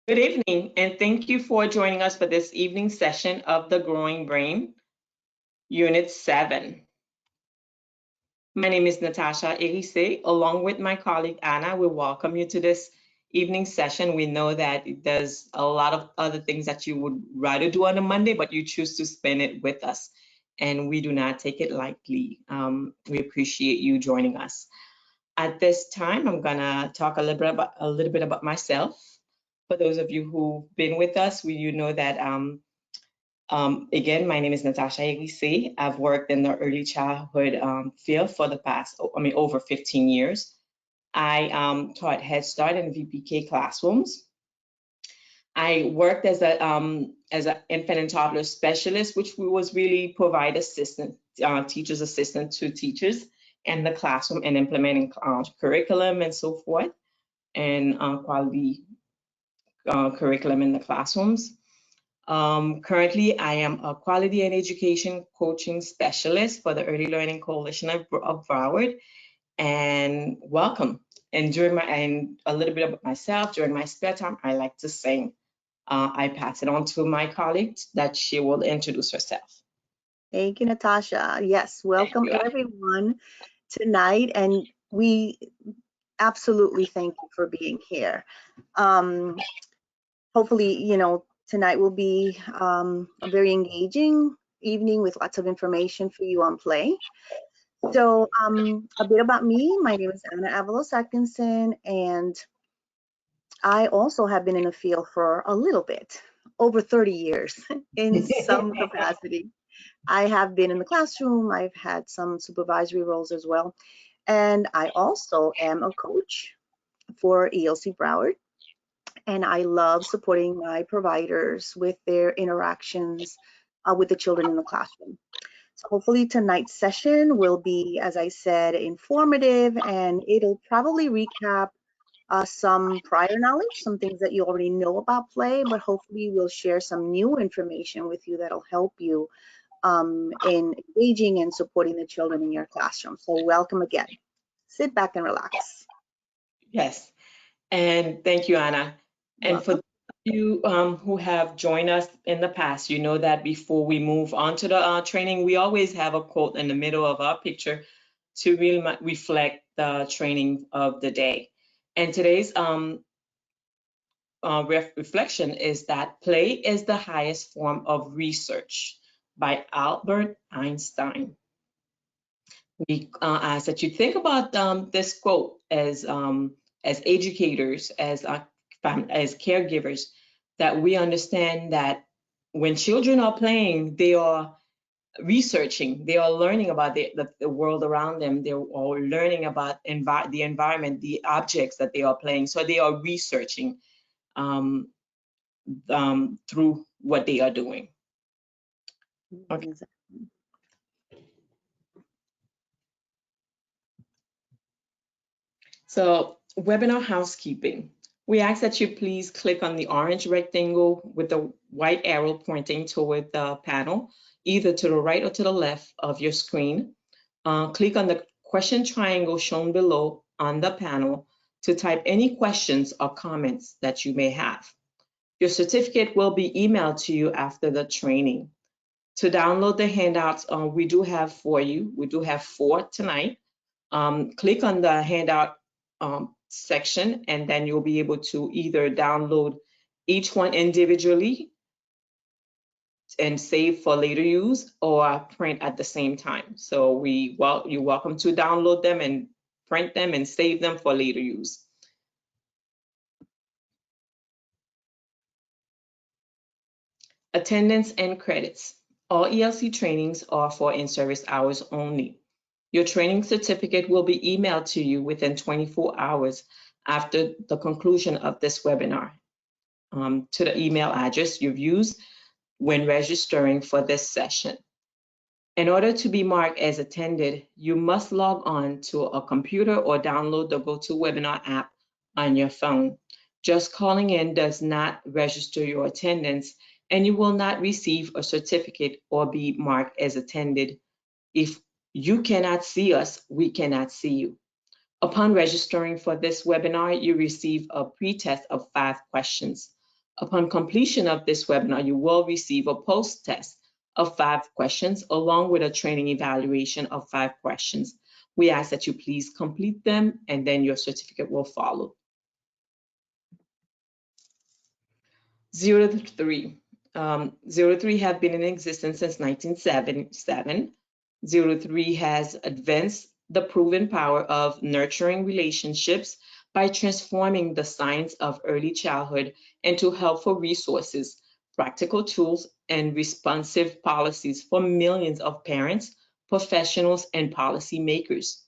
Good evening, and thank you for joining us for this evening session of the Growing Brain, Unit 7. My name is Natasha Erise. Along with my colleague Anna, we welcome you to this evening session. We know that there's a lot of other things that you would rather do on a Monday, but you choose to spend it with us, and we do not take it lightly. We appreciate you joining us. At this time, I'm gonna talk a little bit about myself. For those of you who've been with us, you know that again, my name is Natasha Erise. I've worked in the early childhood field for the past, over 15 years. I taught Head Start and VPK classrooms. I worked as an infant and toddler specialist, which was really provide teacher's assistant to teachers in the classroom and implementing curriculum and so forth, and quality curriculum in the classrooms. Currently, I am a quality and education coaching specialist for the Early Learning Coalition of Broward, and welcome. And a little bit about myself, during my spare time, I like to sing. I pass it on to my colleague that she will introduce herself. Thank you, Natasha. Yes, welcome everyone tonight, and we absolutely thank you for being here. Hopefully, tonight will be a very engaging evening with lots of information for you on play. So a bit about me. My name is Anna Avalos Atkinson, and I also have been in the field for a little bit, over 30 years in some capacity. I have been in the classroom. I've had some supervisory roles as well. And I also am a coach for ELC Broward. And I love supporting my providers with their interactions with the children in the classroom. So hopefully tonight's session will be, as I said, informative, and it'll probably recap some prior knowledge, some things that you already know about play, but hopefully we'll share some new information with you that'll help you in engaging and supporting the children in your classroom. So welcome again. Sit back and relax. Yes, and thank you, Anna. And for you who have joined us in the past, you know that before we move on to the training, we always have a quote in the middle of our picture to really reflect the training of the day. And today's reflection is that play is the highest form of research by Albert Einstein. We ask that you think about this quote as educators, as caregivers, that we understand that when children are playing, they are researching, they are learning about the world around them, they are learning about the environment, the objects that they are playing. So they are researching through what they are doing. Okay. So, webinar housekeeping. We ask that you please click on the orange rectangle with the white arrow pointing toward the panel, either to the right or to the left of your screen. Click on the question triangle shown below on the panel to type any questions or comments that you may have. Your certificate will be emailed to you after the training. To download the handouts we do have for you, we do have 4 tonight. Click on the handout section, and then you'll be able to either download each one individually and save for later use, or print at the same time. So you're welcome to download them and print them and save them for later use. Attendance and credits. All ELC trainings are for in-service hours only. Your training certificate will be emailed to you within 24 hours after the conclusion of this webinar to the email address you've used when registering for this session. In order to be marked as attended, you must log on to a computer or download the GoToWebinar app on your phone. Just calling in does not register your attendance, and you will not receive a certificate or be marked as attended. If you cannot see us, we cannot see you. Upon registering for this webinar, you receive a pre-test of 5 questions. Upon completion of this webinar, you will receive a post-test of 5 questions along with a training evaluation of 5 questions. We ask that you please complete them and then your certificate will follow. 0 to 3. 0 to 3 have been in existence since 1977. 0 to 3 has advanced the proven power of nurturing relationships by transforming the science of early childhood into helpful resources, practical tools, and responsive policies for millions of parents, professionals, and policymakers.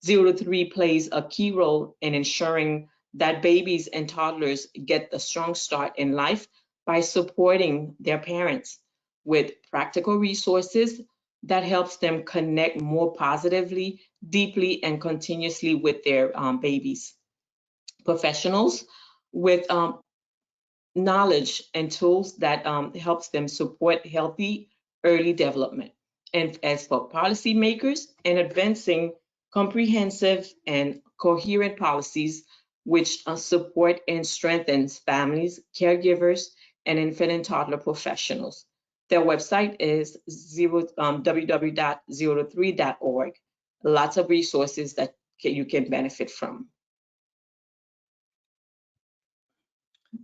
0 to 3 plays a key role in ensuring that babies and toddlers get a strong start in life by supporting their parents with practical resources that helps them connect more positively, deeply, and continuously with their babies. Professionals with knowledge and tools that helps them support healthy early development. And as for policymakers, and advancing comprehensive and coherent policies which support and strengthens families, caregivers, and infant and toddler professionals. Their website is www.0to3.org. Lots of resources that you can benefit from.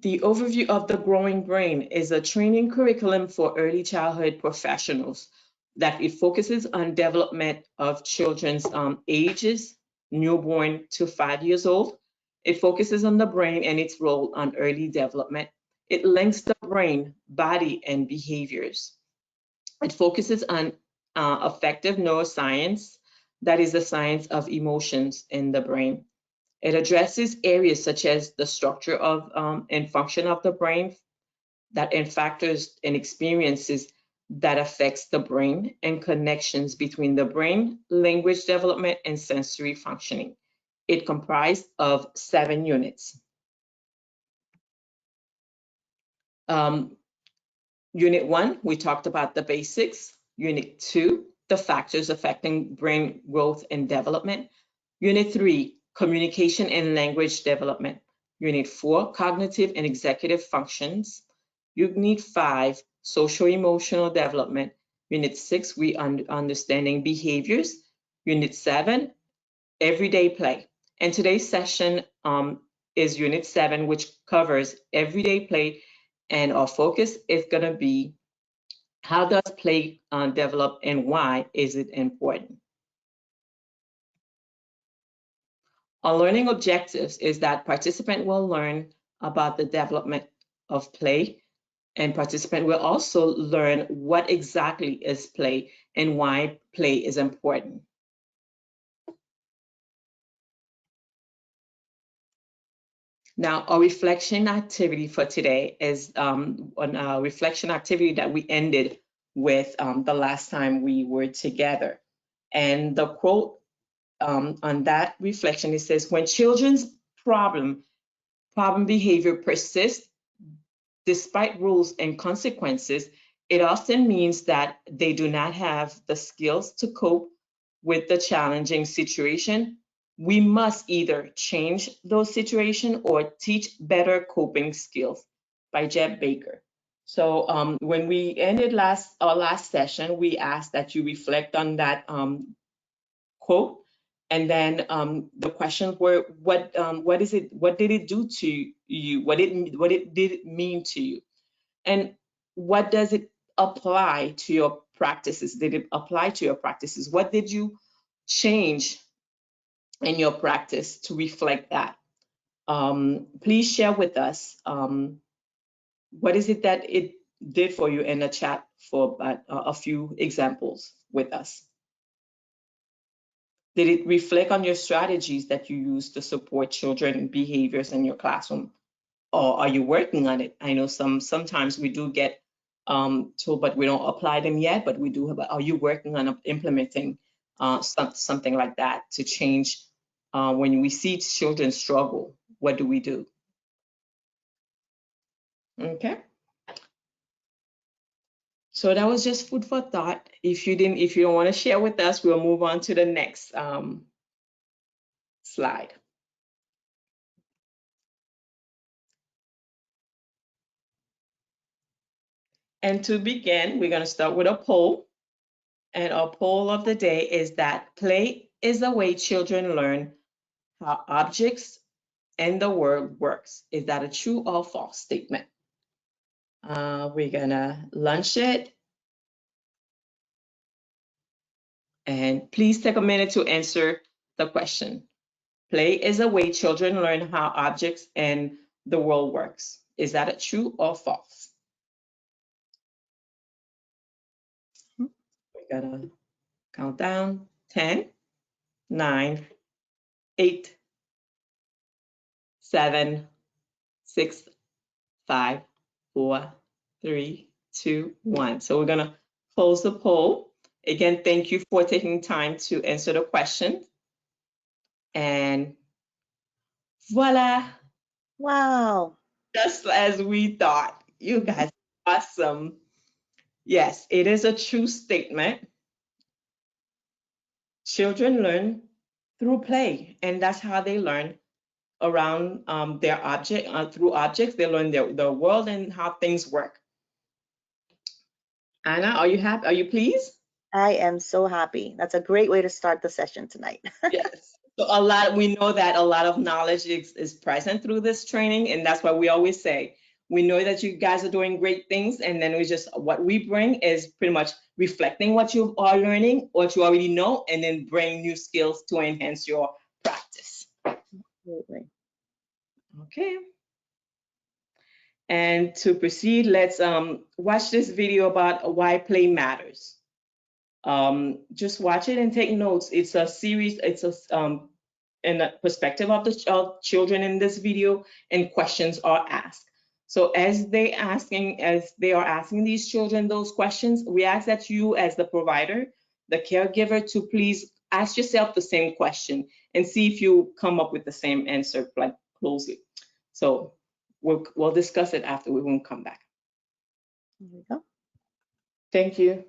The overview of the Growing Brain is a training curriculum for early childhood professionals that it focuses on development of children's ages, newborn to 5 years old. It focuses on the brain and its role on early development. It links the brain, body, and behaviors. It focuses on affective neuroscience, that is the science of emotions in the brain. It addresses areas such as the structure of and function of the brain, that and factors and experiences that affects the brain, and connections between the brain, language development, and sensory functioning. It comprised of 7 units. Unit 1, we talked about the basics. Unit 2, the factors affecting brain growth and development. Unit 3, communication and language development. Unit 4, cognitive and executive functions. Unit 5, social emotional development. Unit 6, understanding behaviors. Unit 7, everyday play. And today's session is Unit 7, which covers everyday play. And our focus is going to be how does play develop and why is it important? Our learning objectives is that participant will learn about the development of play, and participant will also learn what exactly is play and why play is important. Now, our reflection activity for today is a reflection activity that we ended with the last time we were together. And the quote on that reflection, it says, when children's problem behavior persists despite rules and consequences, it often means that they do not have the skills to cope with the challenging situation. We must either change those situations or teach better coping skills, by Jeb Baker. So when we ended our last session, we asked that you reflect on that quote. And then the questions were, what is it? What did it do to you? What did it mean to you? And what does it apply to your practices? Did it apply to your practices? What did you change in your practice to reflect that? Please share with us what is it that it did for you in the chat for a few examples with us. Did it reflect on your strategies that you use to support children behaviors in your classroom? Or are you working on it? I know sometimes we do get told, but we don't apply them yet, but we do have, are you working on implementing something like that to change when we see children struggle? What do we do? Okay. So that was just food for thought. If you don't want to share with us, we'll move on to the next slide. And to begin, we're going to start with a poll. And our poll of the day is that play is the way children learn how objects and the world works. Is that a true or false statement? We're going to launch it. And please take a minute to answer the question. Play is a way children learn how objects and the world works. Is that a true or false? We're gonna count down 10, 9, 8, 7, 6, 5, 4, 3, 2, 1. So we're gonna close the poll. Again, thank you for taking time to answer the question. And voila, Wow. just as we thought. You guys are awesome. Yes, it is a true statement. Children learn through play, and that's how they learn around their object, through objects. They learn the world and how things work. Anna, are you happy? Are you pleased? I am so happy. That's a great way to start the session tonight. Yes. So we know that a lot of knowledge is present through this training, and that's why we always say, we know that you guys are doing great things, and then what we bring is pretty much reflecting what you are learning, what you already know, and then bring new skills to enhance your practice. Absolutely. Okay. And to proceed, let's watch this video about why play matters. Just watch it and take notes. It's a series, it's in the perspective of the children in this video, and questions are asked. So as they are asking these children those questions, we ask that you, as the provider, the caregiver, to please ask yourself the same question and see if you come up with the same answer, like closely. So we'll discuss it after. We won't come back. Here we go. Thank you.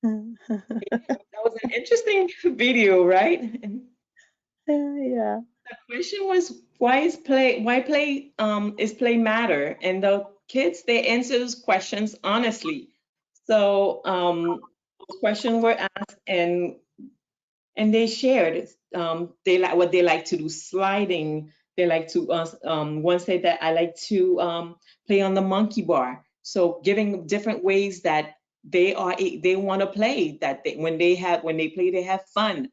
That was an interesting video, right? And Yeah. the question was, why play is play matter? And the kids, they answer those questions honestly. So those questions were asked, and they shared they like what they like to do, sliding. They like to one said that I like to play on the monkey bar. So giving different ways that they want to play, that when they play, they have fun.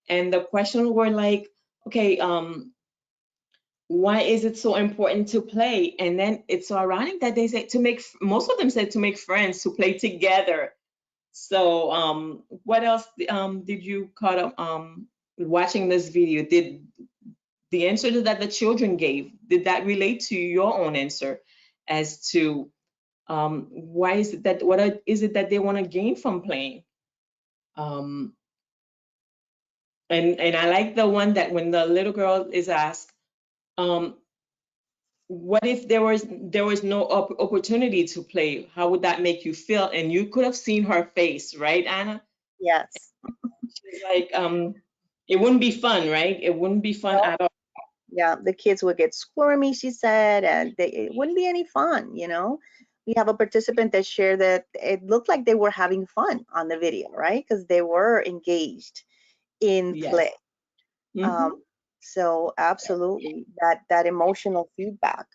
And the questions were like, okay, why is it so important to play? And then it's so ironic that they say most of them said to make friends, to play together. So what else did you caught up watching this video? Did the answer that the children gave, did that relate to your own answer as to why is it that, is it that they want to gain from playing? Um, and I like the one that when the little girl is asked, what if there was no opportunity to play? How would that make you feel? And you could have seen her face, right, Anna? Yes. She's like, it wouldn't be fun, right? It wouldn't be fun No. at all. Yeah, the kids would get squirmy, she said, and it wouldn't be any fun, you know. We have a participant that shared that it looked like they were having fun on the video, right? Because they were engaged in Yes. play. Hmm. So absolutely, that emotional feedback,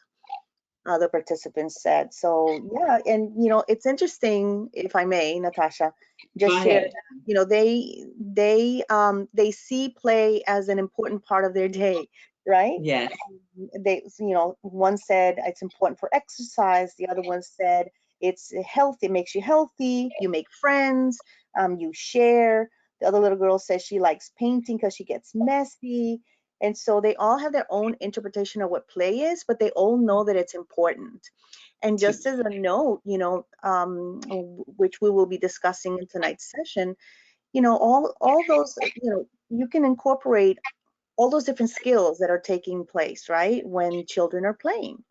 the participants said. So yeah, and you know, it's interesting, if I may, Natasha, Go just share ahead. that, you know, they see play as an important part of their day, right? Yes. They, you know, one said it's important for exercise, the other one said it's healthy, it makes you healthy, you make friends, you share. The other little girl says she likes painting because she gets messy. And so they all have their own interpretation of what play is, but they all know that it's important. And To just as a note, you know, which we will be discussing in tonight's session, you know, all those, you know, you can incorporate all those different skills that are taking place, right, when children are playing.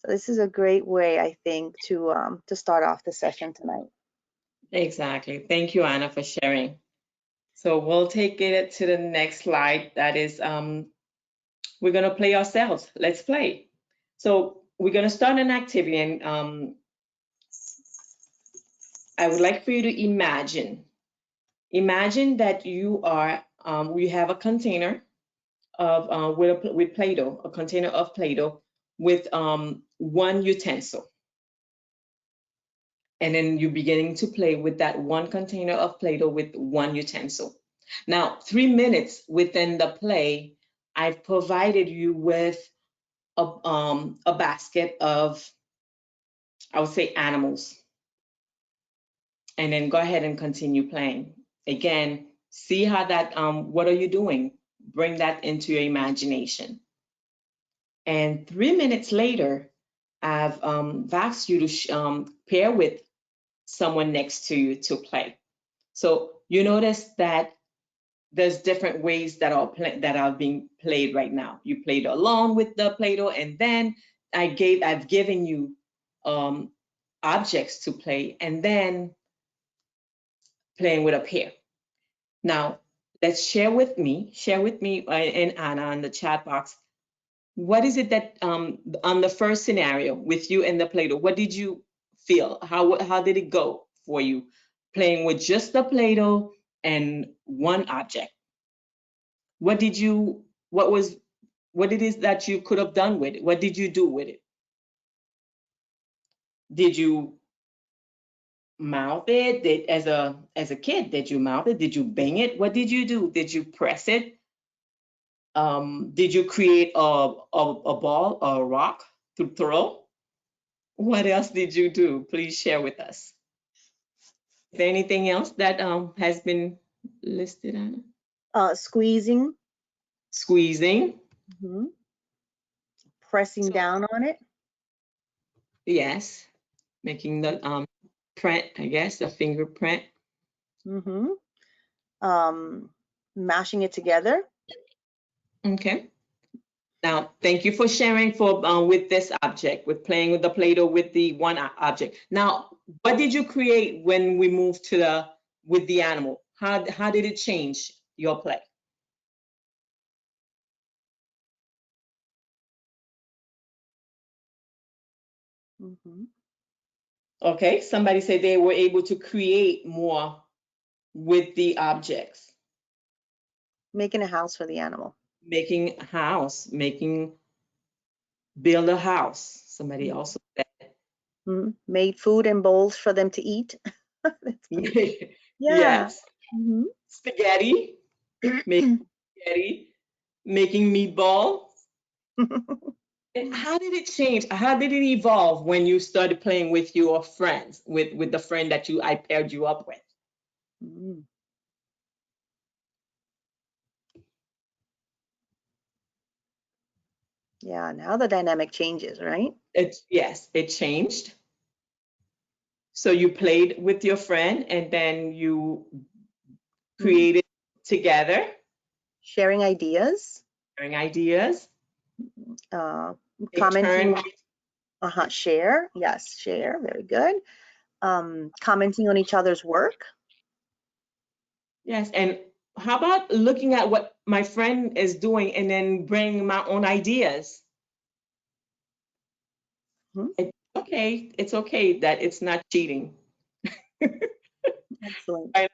So this is a great way, I think, to start off the session tonight. exactly. Thank you, Anna, for sharing. So we'll take it to the next slide. That is, we're gonna play ourselves. Let's play. So we're gonna start an activity, and I would like for you to imagine that you are, we have a container of with Play-Doh, a container of Play-Doh with one utensil. And then you're beginning to play with that one container of Play-Doh with one utensil. Now, 3 minutes within the play, I've provided you with a basket of, I would say, animals. And then go ahead and continue playing. Again, see how that, what are you doing? Bring that into your imagination. And 3 minutes later, I've asked you to pair with someone next to you to play. So you notice that there's different ways that are being played right now. You played alone with the Play-Doh, and then I've given you objects to play, and then playing with a pair. Now, let's share with me and Anna in the chat box. What is it that on the first scenario with you and the Play-Doh, what did you feel? How did it go for you playing with just the Play-Doh and one object? What did you what it is that you could have done with it? What did you do with it? Did you mouth it? As a kid, did you mouth it? Did you bang it? What did you do? Did you press it? Did you create a ball, a rock to throw? What else did you do? Please share with us. Is there anything else that has been listed on? Squeezing, Squeezing. mhm, pressing So down on it, yes, making the print, I guess, the fingerprint. mhm, um, mashing it together. Okay. Now, thank you for sharing for with this object, with playing with the Play-Doh with the one object. Now, what did you create when we moved to the with the animal? How did it change your play? Mhm. Okay, somebody said they were able to create more with the objects, Making a house for the animal. making a house, build a house. Somebody Mhm. also said. Made food and bowls for them to eat. That's cute. Yeah. Yes. Mhm. Spaghetti, making spaghetti, making meatballs. And how did it change? How did it evolve when you started playing with your friends, with the friend that I paired you up with? Mm. Yeah, now the dynamic changes, right? Yes, it changed. So you played with your friend and then you Mhm. created together, Sharing ideas, sharing ideas, uh, take commenting, turn. share. Yes, share. Very good. Commenting on each other's work. Yes, and how about looking at what my friend is doing and then bringing my own ideas? Mhm. It's okay that it's not cheating. Excellent. Right?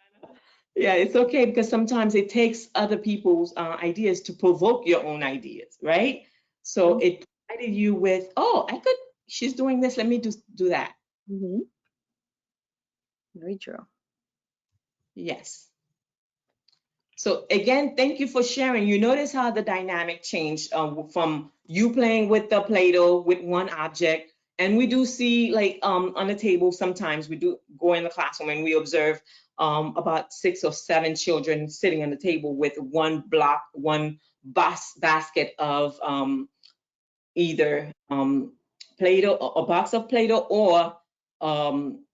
Yeah, it's okay because sometimes it takes other people's ideas to provoke your own ideas, right? So it provided you with, oh, she's doing this, let me do that. Mm-hmm. Very true. Yes. So again, thank you for sharing. You notice how the dynamic changed from you playing with the Play-Doh with one object. And we do see like on the table, sometimes we do go in the classroom and we observe about 6 or 7 children sitting on the table with one basket of either Play-Doh, a box of Play-Doh or um,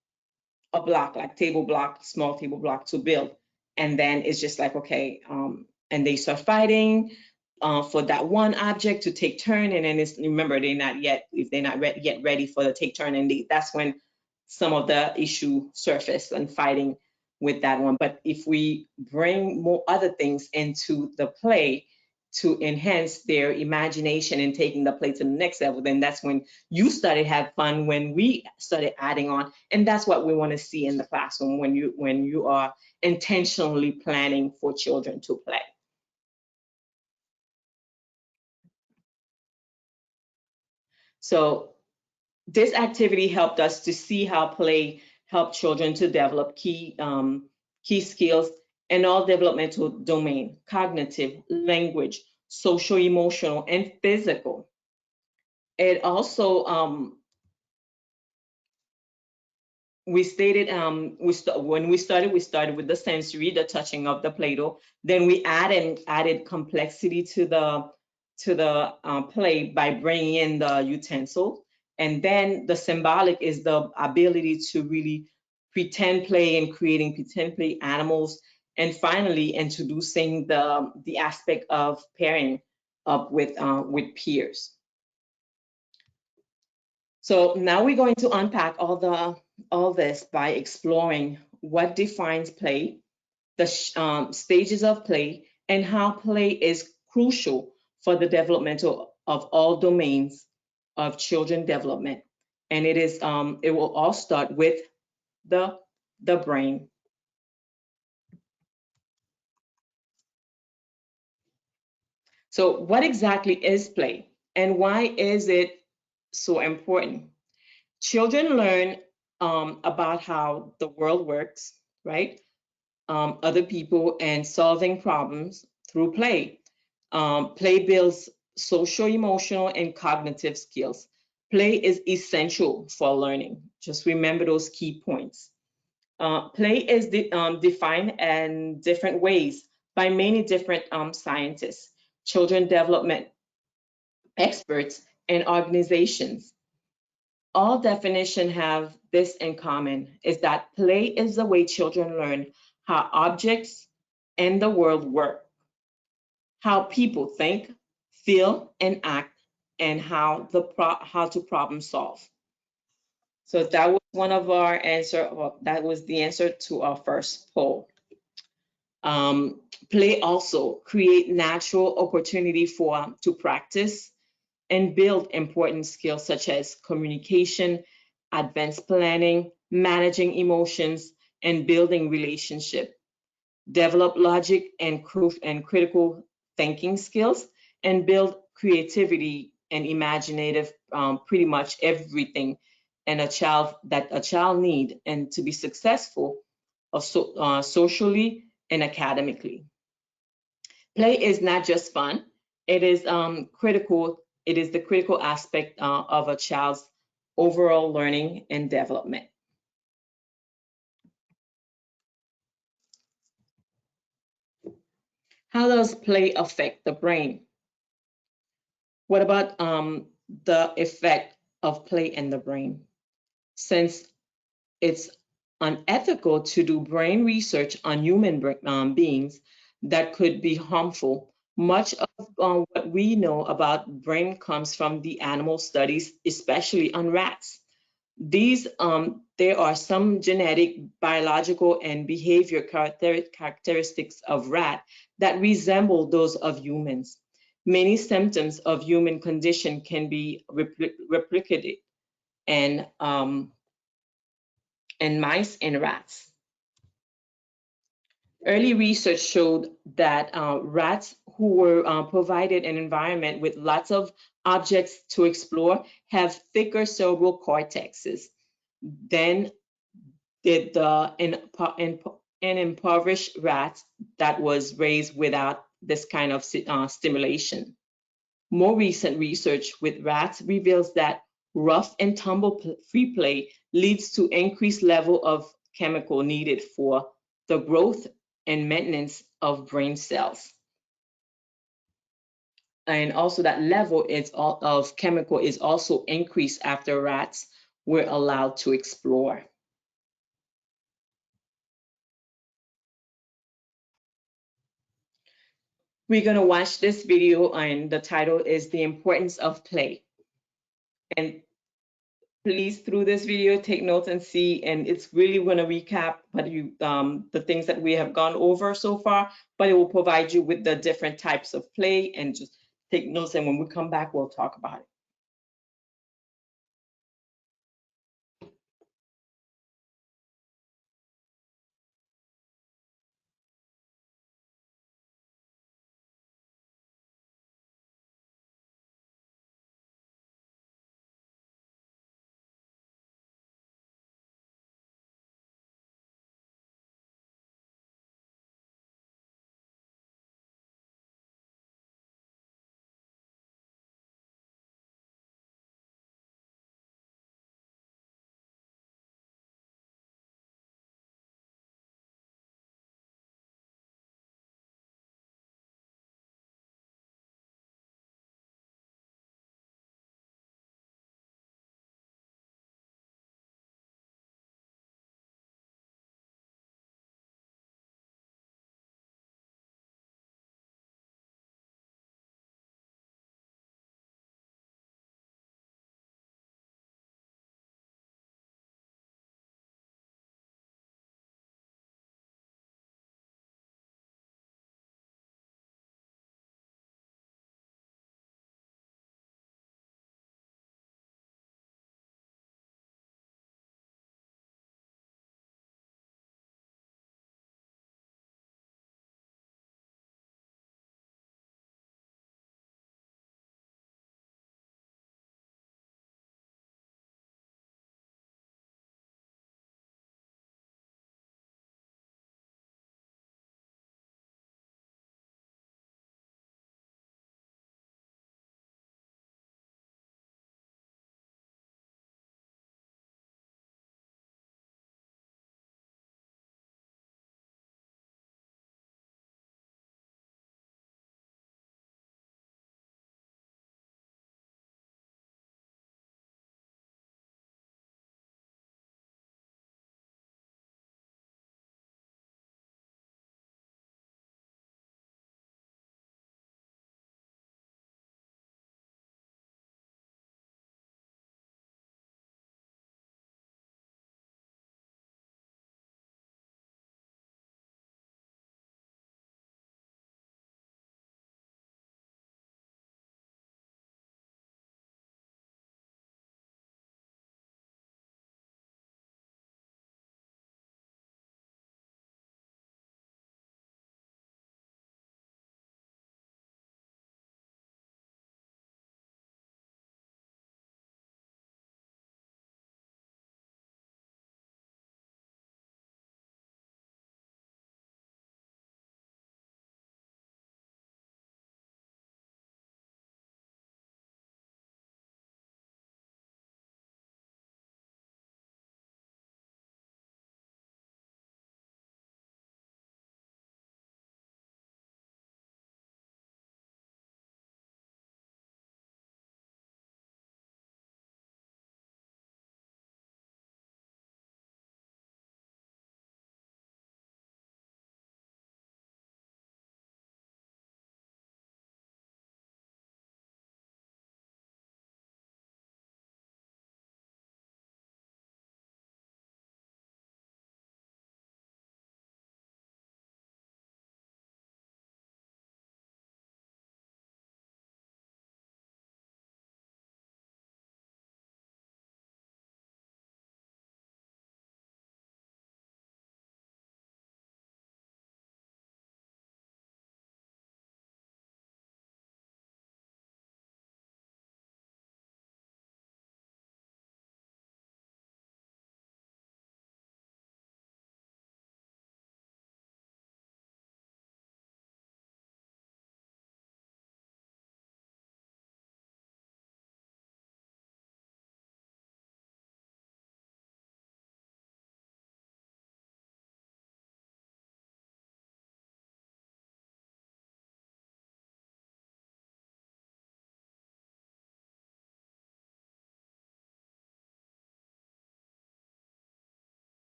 a block, like table block, small table block to build. And then it's just like, okay, and they start fighting for that one object to take turn. And then remember, if they're not yet ready for the take turn, and that's when some of the issue surface and fighting with that one. But if we bring more other things into the play to enhance their imagination and taking the play to the next level, then that's when you started have fun, when we started adding on. And that's what we want to see in the classroom when you are intentionally planning for children to play. So this activity helped us to see how play helped children to develop key skills in all developmental domain: cognitive, language, social, emotional, and physical. It also we stated when we started with the sensory, the touching of the Play-Doh. Then we added complexity to the play by bringing in the utensil, and then the symbolic is the ability to really pretend play and creating pretend play animals, and finally introducing the aspect of pairing up with peers. So now we're going to unpack all this by exploring what defines play, the stages of play, and how play is crucial for the developmental of all domains of children development. And it will all start with the brain. So what exactly is play, and why is it so important? Children learn about how the world works, right? Other people, and solving problems through play. Play builds social, emotional, and cognitive skills. Play is essential for learning. Just remember those key points. Play is defined in different ways by many different scientists, children development experts, and organizations. All definitions have this in common, is that play is the way children learn how objects and the world work, how people think, feel, and act, and how to problem solve. So that was one of our answer. Well, that was the answer to our first poll. Play also create natural opportunity to practice and build important skills such as communication, advanced planning, managing emotions, and building relationship. Develop logic and critical thinking skills, and build creativity and imaginative, pretty much everything and a child need and to be successful socially and academically. Play is not just fun. It is critical. It is the critical aspect of a child's overall learning and development. How does play affect the brain? What about the effect of play in the brain? Since it's unethical to do brain research on human beings that could be harmful, much of what we know about brain comes from the animal studies, especially on rats. There are some genetic, biological, and behavior characteristics of rat that resemble those of humans. Many symptoms of human condition can be replicated in mice and rats. Early research showed that rats who were provided an environment with lots of objects to explore have thicker cerebral cortexes than did an impoverished rat that was raised without this kind of stimulation. More recent research with rats reveals that rough and tumble free play leads to increased level of chemical needed for the growth and maintenance of brain cells. And also that level of chemical is also increased after rats were allowed to explore. We're going to watch this video, and the title is The Importance of Play. And please, through this video, take notes and see, and it's really going to recap the things that we have gone over so far, but it will provide you with the different types of play, and just take notes, and when we come back, we'll talk about it.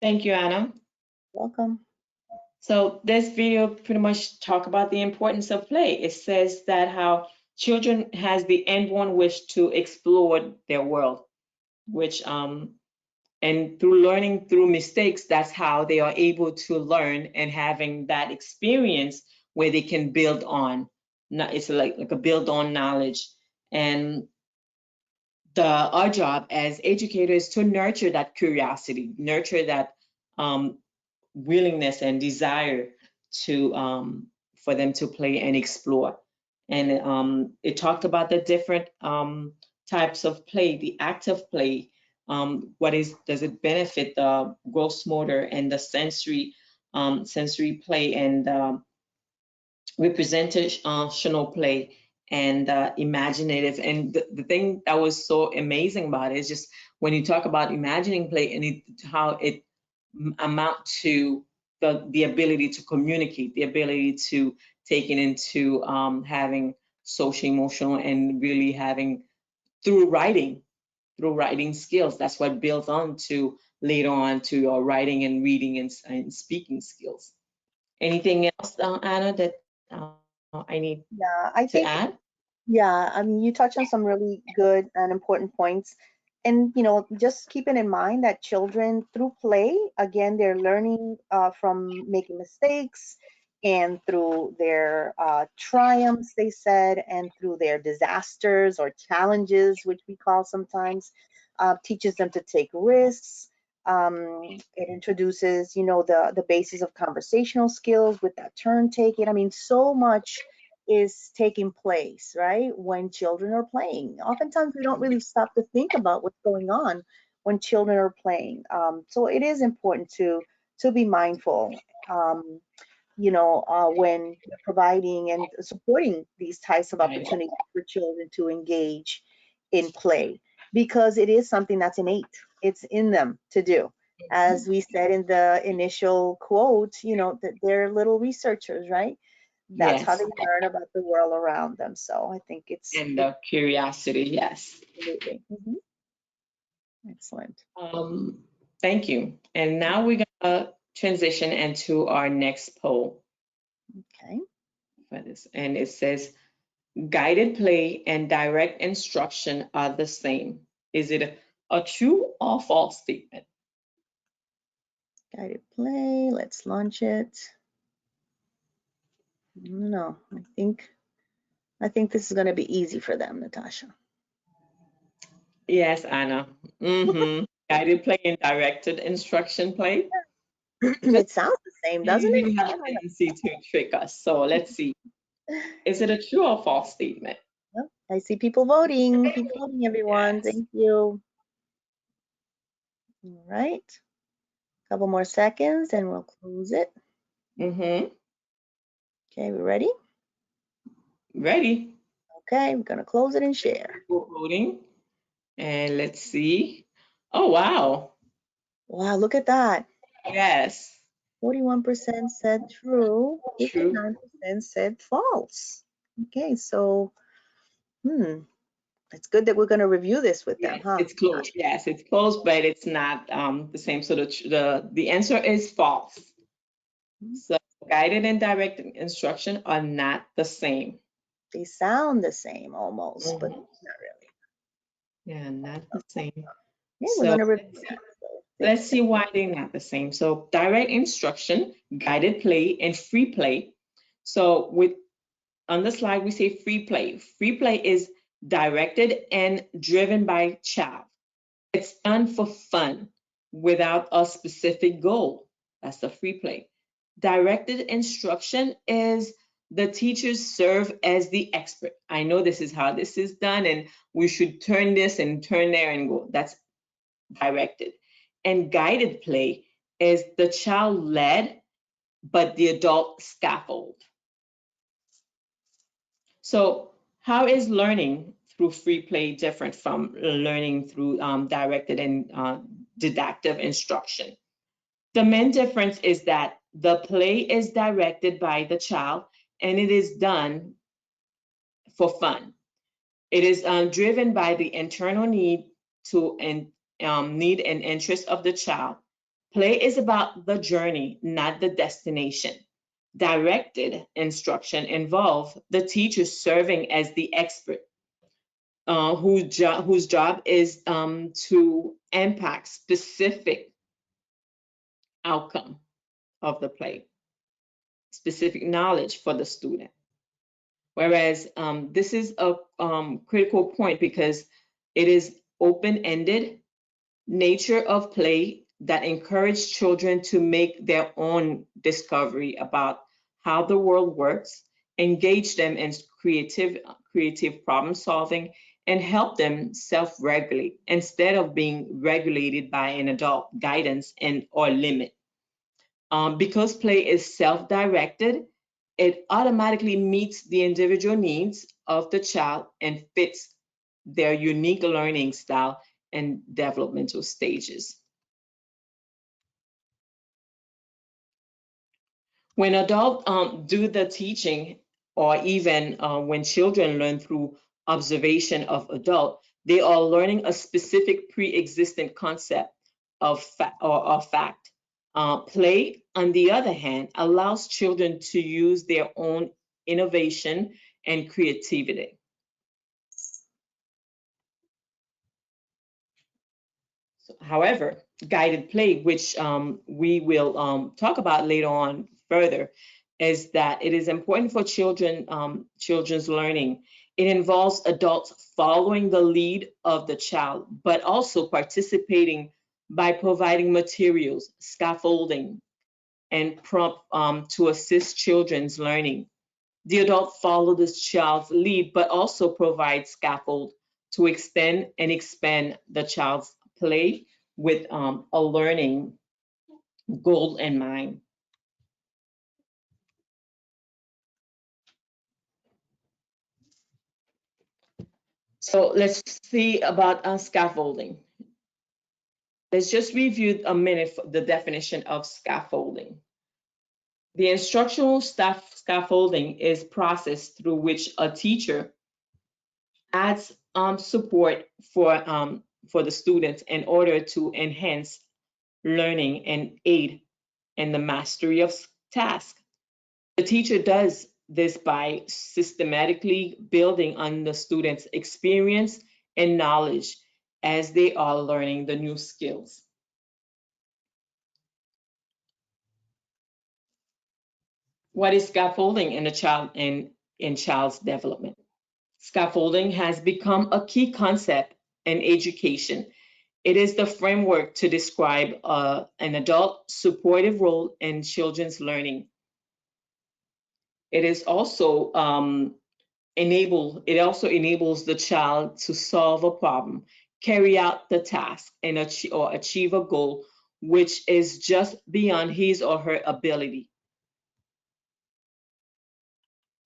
Thank you, Anna. Welcome. So this video pretty much talk about the importance of play. It says that how children has the inborn wish to explore their world, which and through learning through mistakes, that's how they are able to learn and having that experience where they can build on. It's like a build on knowledge. And our job as educators to nurture that curiosity, nurture that willingness and desire to for them to play and explore. And it talked about the different types of play, the active play. Does it benefit the gross motor and the sensory play and representational play and imaginative. And the thing that was so amazing about it is just when you talk about imagining play and how it amount to the ability to communicate, the ability to take it into having social, emotional, and really having through writing skills. That's what builds on to later on to your writing and reading and speaking skills. Anything else, Anna, that I need Yeah, to I add? think, yeah, I mean, you touched on some really good and important points. And, just keeping in mind that children, through play, again, they're learning from making mistakes and through their triumphs, they said, and through their disasters or challenges, which we call sometimes, teaches them to take risks. It introduces, the basis of conversational skills with that turn taking. I mean, so much is taking place, right? When children are playing. Oftentimes we don't really stop to think about what's going on when children are playing. So it is important to be mindful, when you're providing and supporting these types of Right. opportunities for children to engage in play, because it is something that's innate. It's in them to do. As we said in the initial quote, that they're little researchers, right? That's how Yes, they learn about the world around them. So I think and it's the curiosity, yes. absolutely excellent. Um, Thank you. And now we're gonna transition into our next poll Okay, for this. And it says, guided play and direct instruction are the same. Is it a true or false statement? guided play. Let's launch it. No, I think this is going to be easy for them, Natasha. Yes, Anna. Guided play and directed instruction play. Just It sounds the same, doesn't it? usually have I a don't tendency to trick us. So let's see. know. Is it a true or false statement? Well, I see people voting. Keep voting, everyone. Yes. Thank you. All right. Couple more seconds and we'll close it. Mm-hmm. Okay, we ready? Ready? Okay, we're going to close it and share. People voting. And let's see. Oh, wow. Wow, look at that. Yes. 41% said true, True. 59% said false. Okay, so, it's good that we're going to review this with them, Yes, huh? it's close. Yes, it's close, but it's not the same. So the answer is false. So guided and directed instruction are not the same. They sound the same almost, but Mhm. not really. Yeah, not the same. Okay, we're So going to review that. So let's 6, see why they're not the same. So direct instruction, guided play, and free play. So with on the slide, we say free play. Free play is directed and driven by child. It's done for fun without a specific goal. That's the free play. Directed instruction is the teachers serve as the expert. I know this is how this is done, and we should turn this and turn there and go. That's directed. And guided play is the child led, but the adult scaffold. So, how is learning through free play different from learning through directed and didactic instruction? The main difference is that the play is directed by the child and it is done for fun. It is driven by the internal need to and need and interest of the child. Play is about the journey, not the destination. Directed instruction involves the teacher serving as the expert, whose job is to impact specific outcome of the play, specific knowledge for the student. Whereas this is a critical point because it is open-ended nature of play that encourage children to make their own discovery about how the world works, engage them in creative problem solving, and help them self-regulate instead of being regulated by an adult guidance and or limit. Because play is self-directed, it automatically meets the individual needs of the child and fits their unique learning style and developmental stages. When adults do the teaching, or even when children learn through observation of adult, they are learning a specific pre-existent concept of fact. Play, on the other hand, allows children to use their own innovation and creativity. However, guided play, which we will talk about later on further, is that it is important for children's learning. It involves adults following the lead of the child, but also participating by providing materials, scaffolding, and prompt to assist children's learning. The adult follow this child's lead, but also provide scaffold to extend and expand the child's play with a learning goal in mind. So let's see about scaffolding. Let's just review a minute the definition of scaffolding. The instructional scaffolding is process through which a teacher adds support for the students in order to enhance learning and aid in the mastery of tasks. The teacher does this by systematically building on the students' experience and knowledge as they are learning the new skills. What is scaffolding in child's development? Scaffolding has become a key concept in education. It is the framework to describe an adult supportive role in children's learning. It is also enables the child to solve a problem, carry out the task, and achieve a goal which is just beyond his or her ability.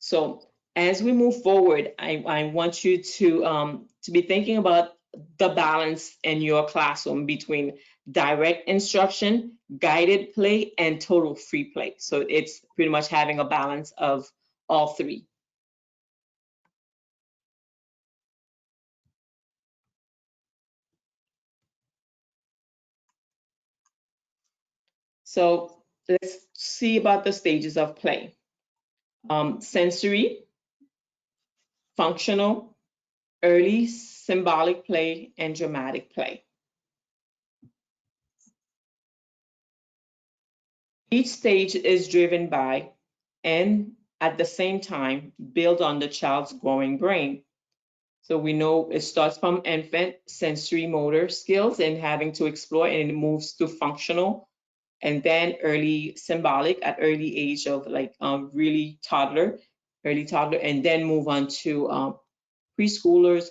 So as we move forward, I want you to be thinking about the balance in your classroom between direct instruction, guided play, and total free play. So it's pretty much having a balance of all three. So let's see about the stages of play. Sensory, functional, early symbolic play, and dramatic play. Each stage is driven by, and at the same time, build on the child's growing brain. So we know it starts from infant sensory motor skills and having to explore, and it moves to functional, and then early symbolic at early age of like early toddler, and then move on to preschoolers.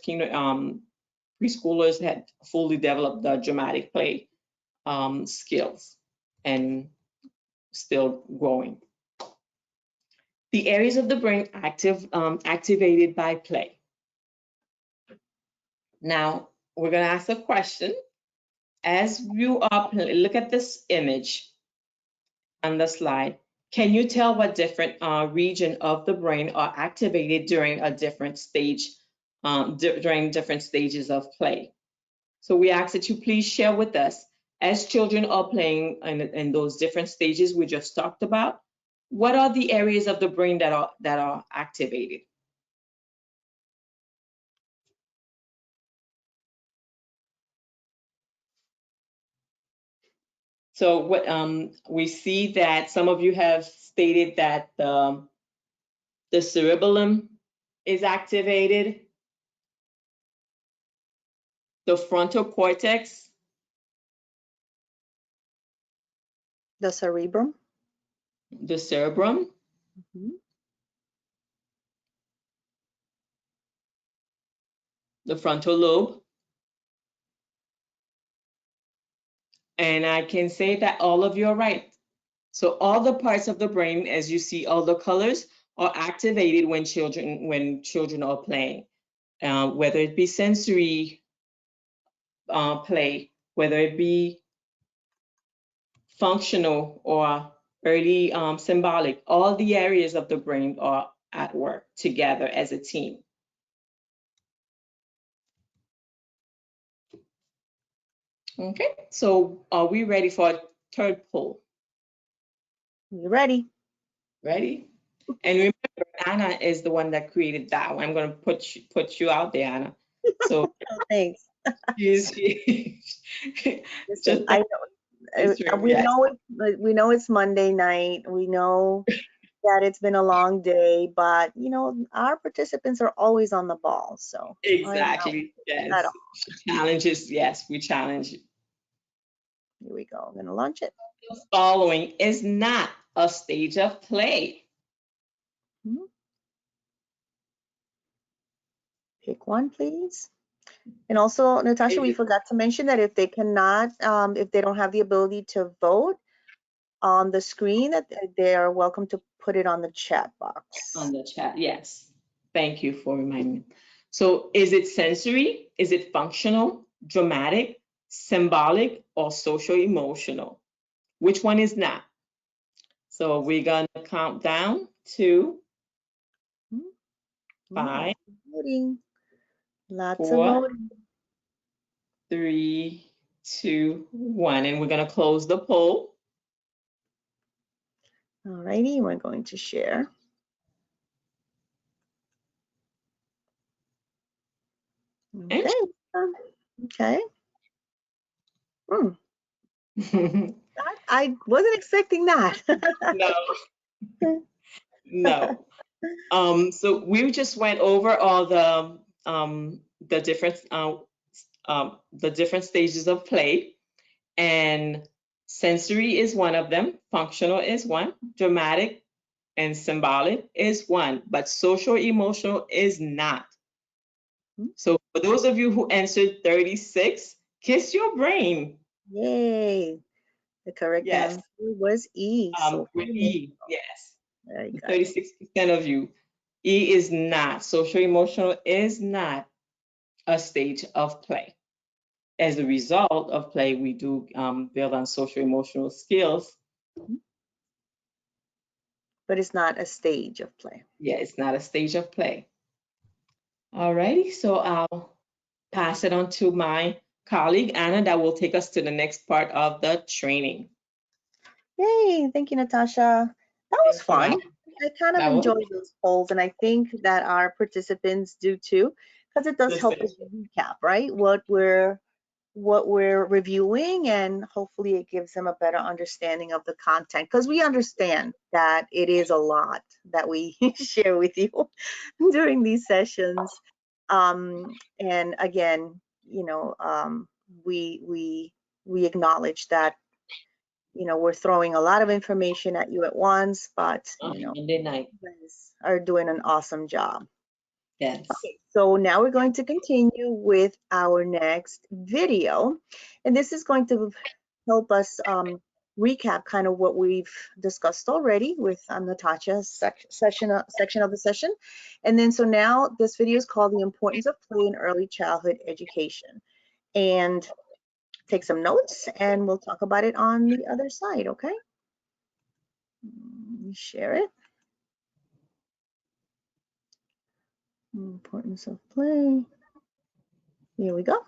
Preschoolers had fully developed the dramatic play skills and still growing. The areas of the brain activated by play. Now, we're going to ask a question. As you are look at this image on the slide, can you tell what different region of the brain are activated during a different stage, during different stages of play? So we ask that you please share with us as children are playing in those different stages we just talked about, what are the areas of the brain that are activated? So what we see that some of you have stated that the cerebellum is activated, the frontal cortex, The cerebrum. the cerebrum, Mhm. the frontal lobe. And I can say that all of you are right. So all the parts of the brain, as you see, all the colors are activated when children are playing, whether it be sensory play, whether it be functional or early symbolic. All the areas of the brain are at work together as a team. Okay, so are we ready for a third poll? You ready? Ready? And remember, Anna is the one that created that one. I'm going to put you out there, Anna. So Oh, thanks. she Listen, just I it's know, true, yes, we know it's Monday night. We know that it's been a long day, but you know, our participants are always on the ball. So I know exactly, that yes. all. Challenges, yes, we challenge you. Here we go. I'm gonna launch it. The following is not a stage of play. Mhm. Pick one, please. And also, Natasha, we forgot to mention that if they cannot, if they don't have the ability to vote on the screen, that they are welcome to put it on the chat box. On the chat, yes. Thank you for reminding me. So is it sensory? Is it functional, dramatic, symbolic, or social emotional? Which one is not? So we're gonna count down to Lots 5, of voting. Lots of 4, voting. 3, 2, 1, and we're gonna close the poll. All righty, we're going to share. Okay. Okay. Hmm. I wasn't expecting that. No, no. So we just went over all the different stages of play, and sensory is one of them, functional is one, dramatic and symbolic is one, but social emotional is not. So for those of you who answered 36, kiss your brain. Yay. The correct Yes, answer was E. So with E, yes, very good. 36% of you. E is not, social emotional is not a stage of play. As a result of play, we do build on social emotional skills. But it's not a stage of play. Yeah, it's not a stage of play. All righty, so I'll pass it on to my colleague, Anna, that will take us to the next part of the training. Yay. Thank you, Natasha. That was Thank you, fun. Anna. I kind of That was enjoyed those polls, and I think that our participants do too, because it does the help us session. recap, right? What we're reviewing, and hopefully it gives them a better understanding of the content, because we understand that it is a lot that we share with you during these sessions. And again, you know, we acknowledge that, you know, we're throwing a lot of information at you at once, but you know, Monday night. you guys are doing an awesome job. Yes. Okay, so now we're going to continue with our next video, and this is going to help us recap kind of what we've discussed already with Natasha's section of the session. And then so now this video is called The Importance of Play in Early Childhood Education. And take some notes and we'll talk about it on the other side, okay? Share it. Importance of play. Here we go.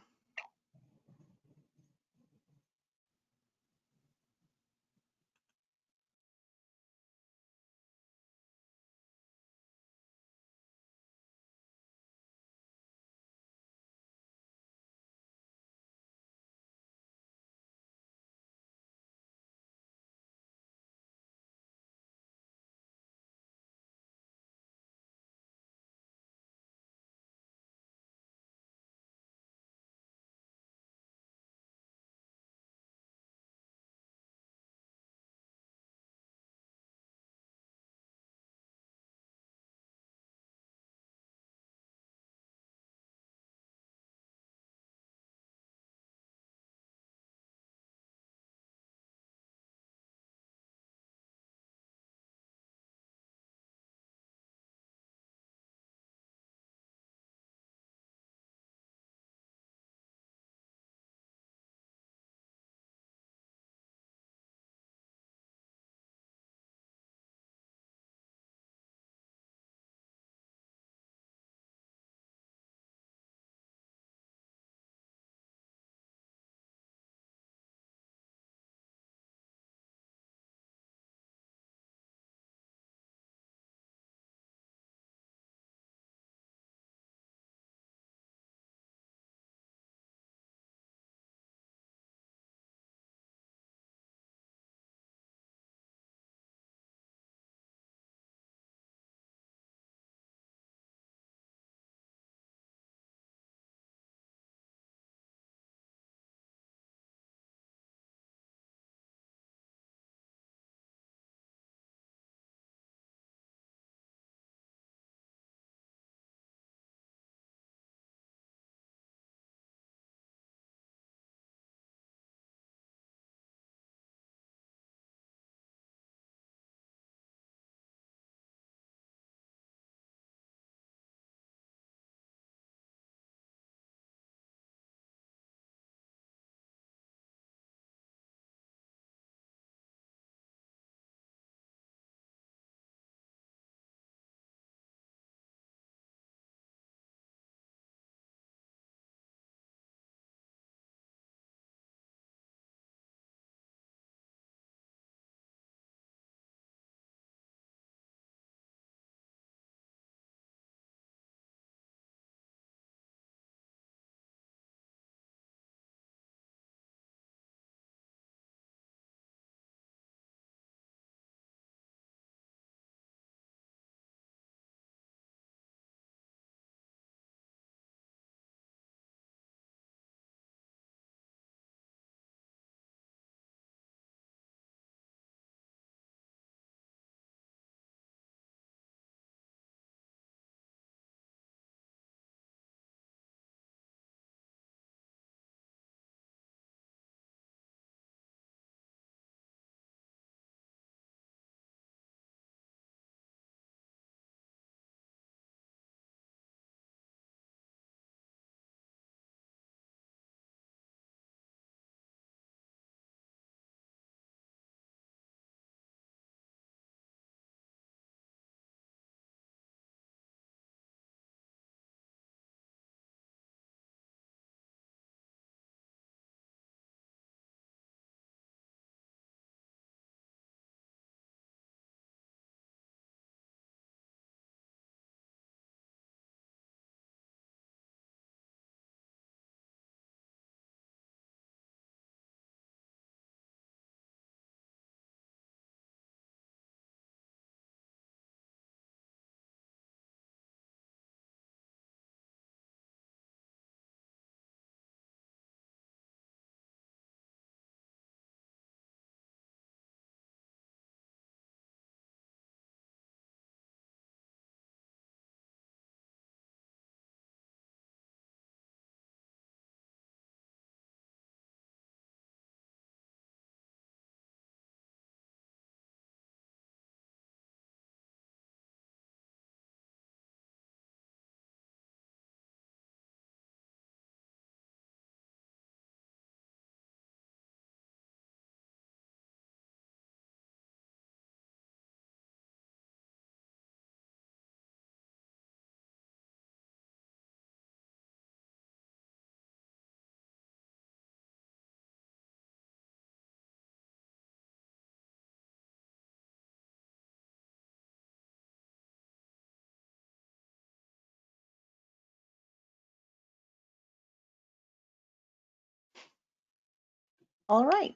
All right.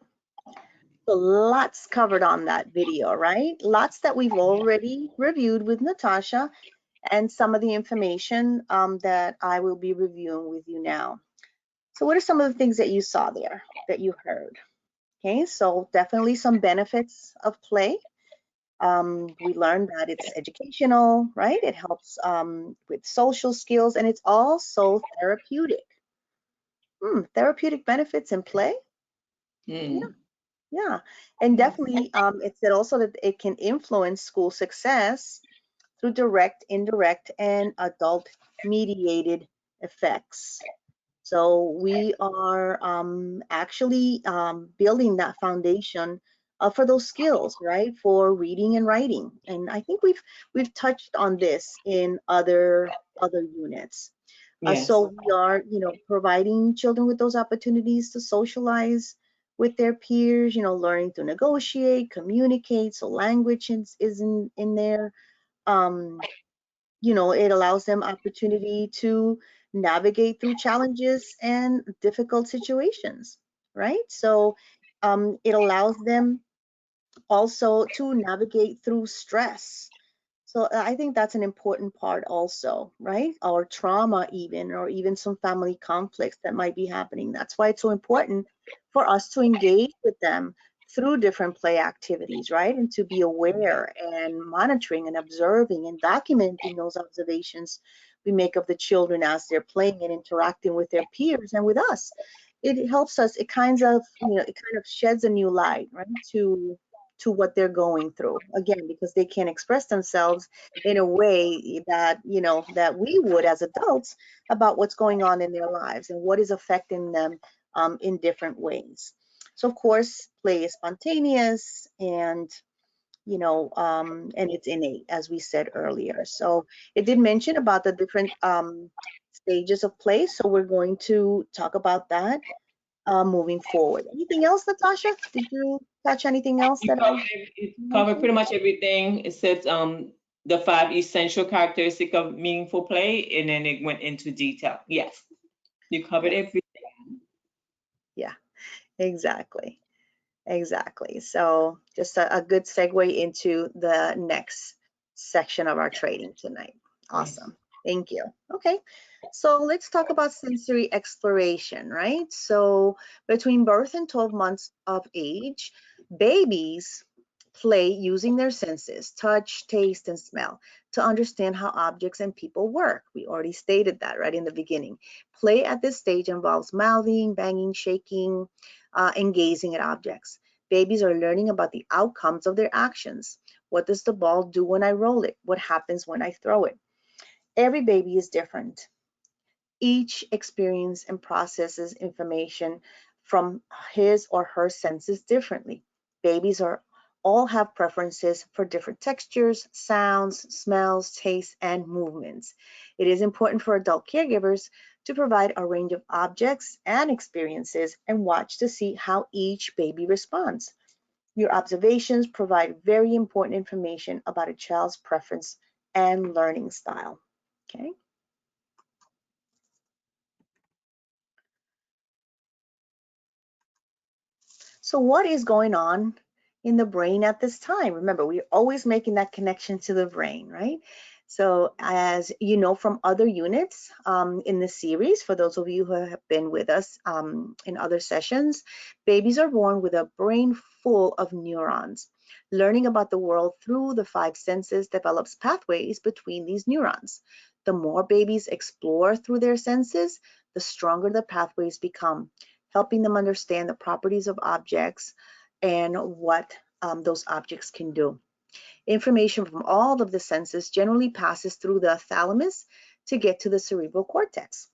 So lots covered on that video, right? Lots that we've already reviewed with Natasha, and some of the information that I will be reviewing with you now. So what are some of the things that you saw there, that you heard? Okay, so definitely some benefits of play. We learned that it's educational, right? It helps with social skills, and it's also therapeutic. Therapeutic benefits in play? Yeah, Mm. yeah. And definitely, it said also that it can influence school success through direct, indirect, and adult mediated effects. So we are actually building that foundation for those skills, right? For reading and writing. And I think we've touched on this in other units. Yes. So we are, providing children with those opportunities to socialize with their peers, learning to negotiate, communicate. So language is in there. Um, it allows them opportunity to navigate through challenges and difficult situations, right? So it allows them also to navigate through stress. So I think that's an important part also, right? Or trauma even, or even some family conflicts that might be happening. That's why it's so important for us to engage with them through different play activities, right? And to be aware and monitoring and observing and documenting those observations we make of the children as they're playing and interacting with their peers and with us. It helps us, it kind of sheds a new light, right? To what they're going through, again, because they can't express themselves in a way that that we would as adults about what's going on in their lives and what is affecting them in different ways. So of course play is spontaneous, and and it's innate, as we said earlier. So it did mention about the different stages of play, so we're going to talk about that moving forward. Anything else, Natasha? Did you catch anything else You that I covered it covered mentioned? pretty much everything. It said the 5 essential characteristics of meaningful play, and then it went into detail. Yes, you covered Yeah, everything. yeah, exactly. Exactly. So just a good segue into the next section of our training tonight. Yes. Awesome. Thank you. Okay. So let's talk about sensory exploration, right? So between birth and 12 months of age, babies play using their senses, touch, taste, and smell, to understand how objects and people work. We already stated that right in the beginning. Play at this stage involves mouthing, banging, shaking, and gazing at objects. Babies are learning about the outcomes of their actions. What does the ball do when I roll it? What happens when I throw it? Every baby is different. Each experiences and processes information from his or her senses differently. Babies are all have preferences for different textures, sounds, smells, tastes, and movements. It is important for adult caregivers to provide a range of objects and experiences and watch to see how each baby responds. Your observations provide very important information about a child's preference and learning style. Okay. So what is going on in the brain at this time? Remember, we're always making that connection to the brain, right? So as you know from other units in the series, for those of you who have been with us in other sessions, babies are born with a brain full of neurons. Learning about the world through the 5 senses develops pathways between these neurons. The more babies explore through their senses, the stronger the pathways become, helping them understand the properties of objects and what those objects can do. Information from all of the senses generally passes through the thalamus to get to the cerebral cortex,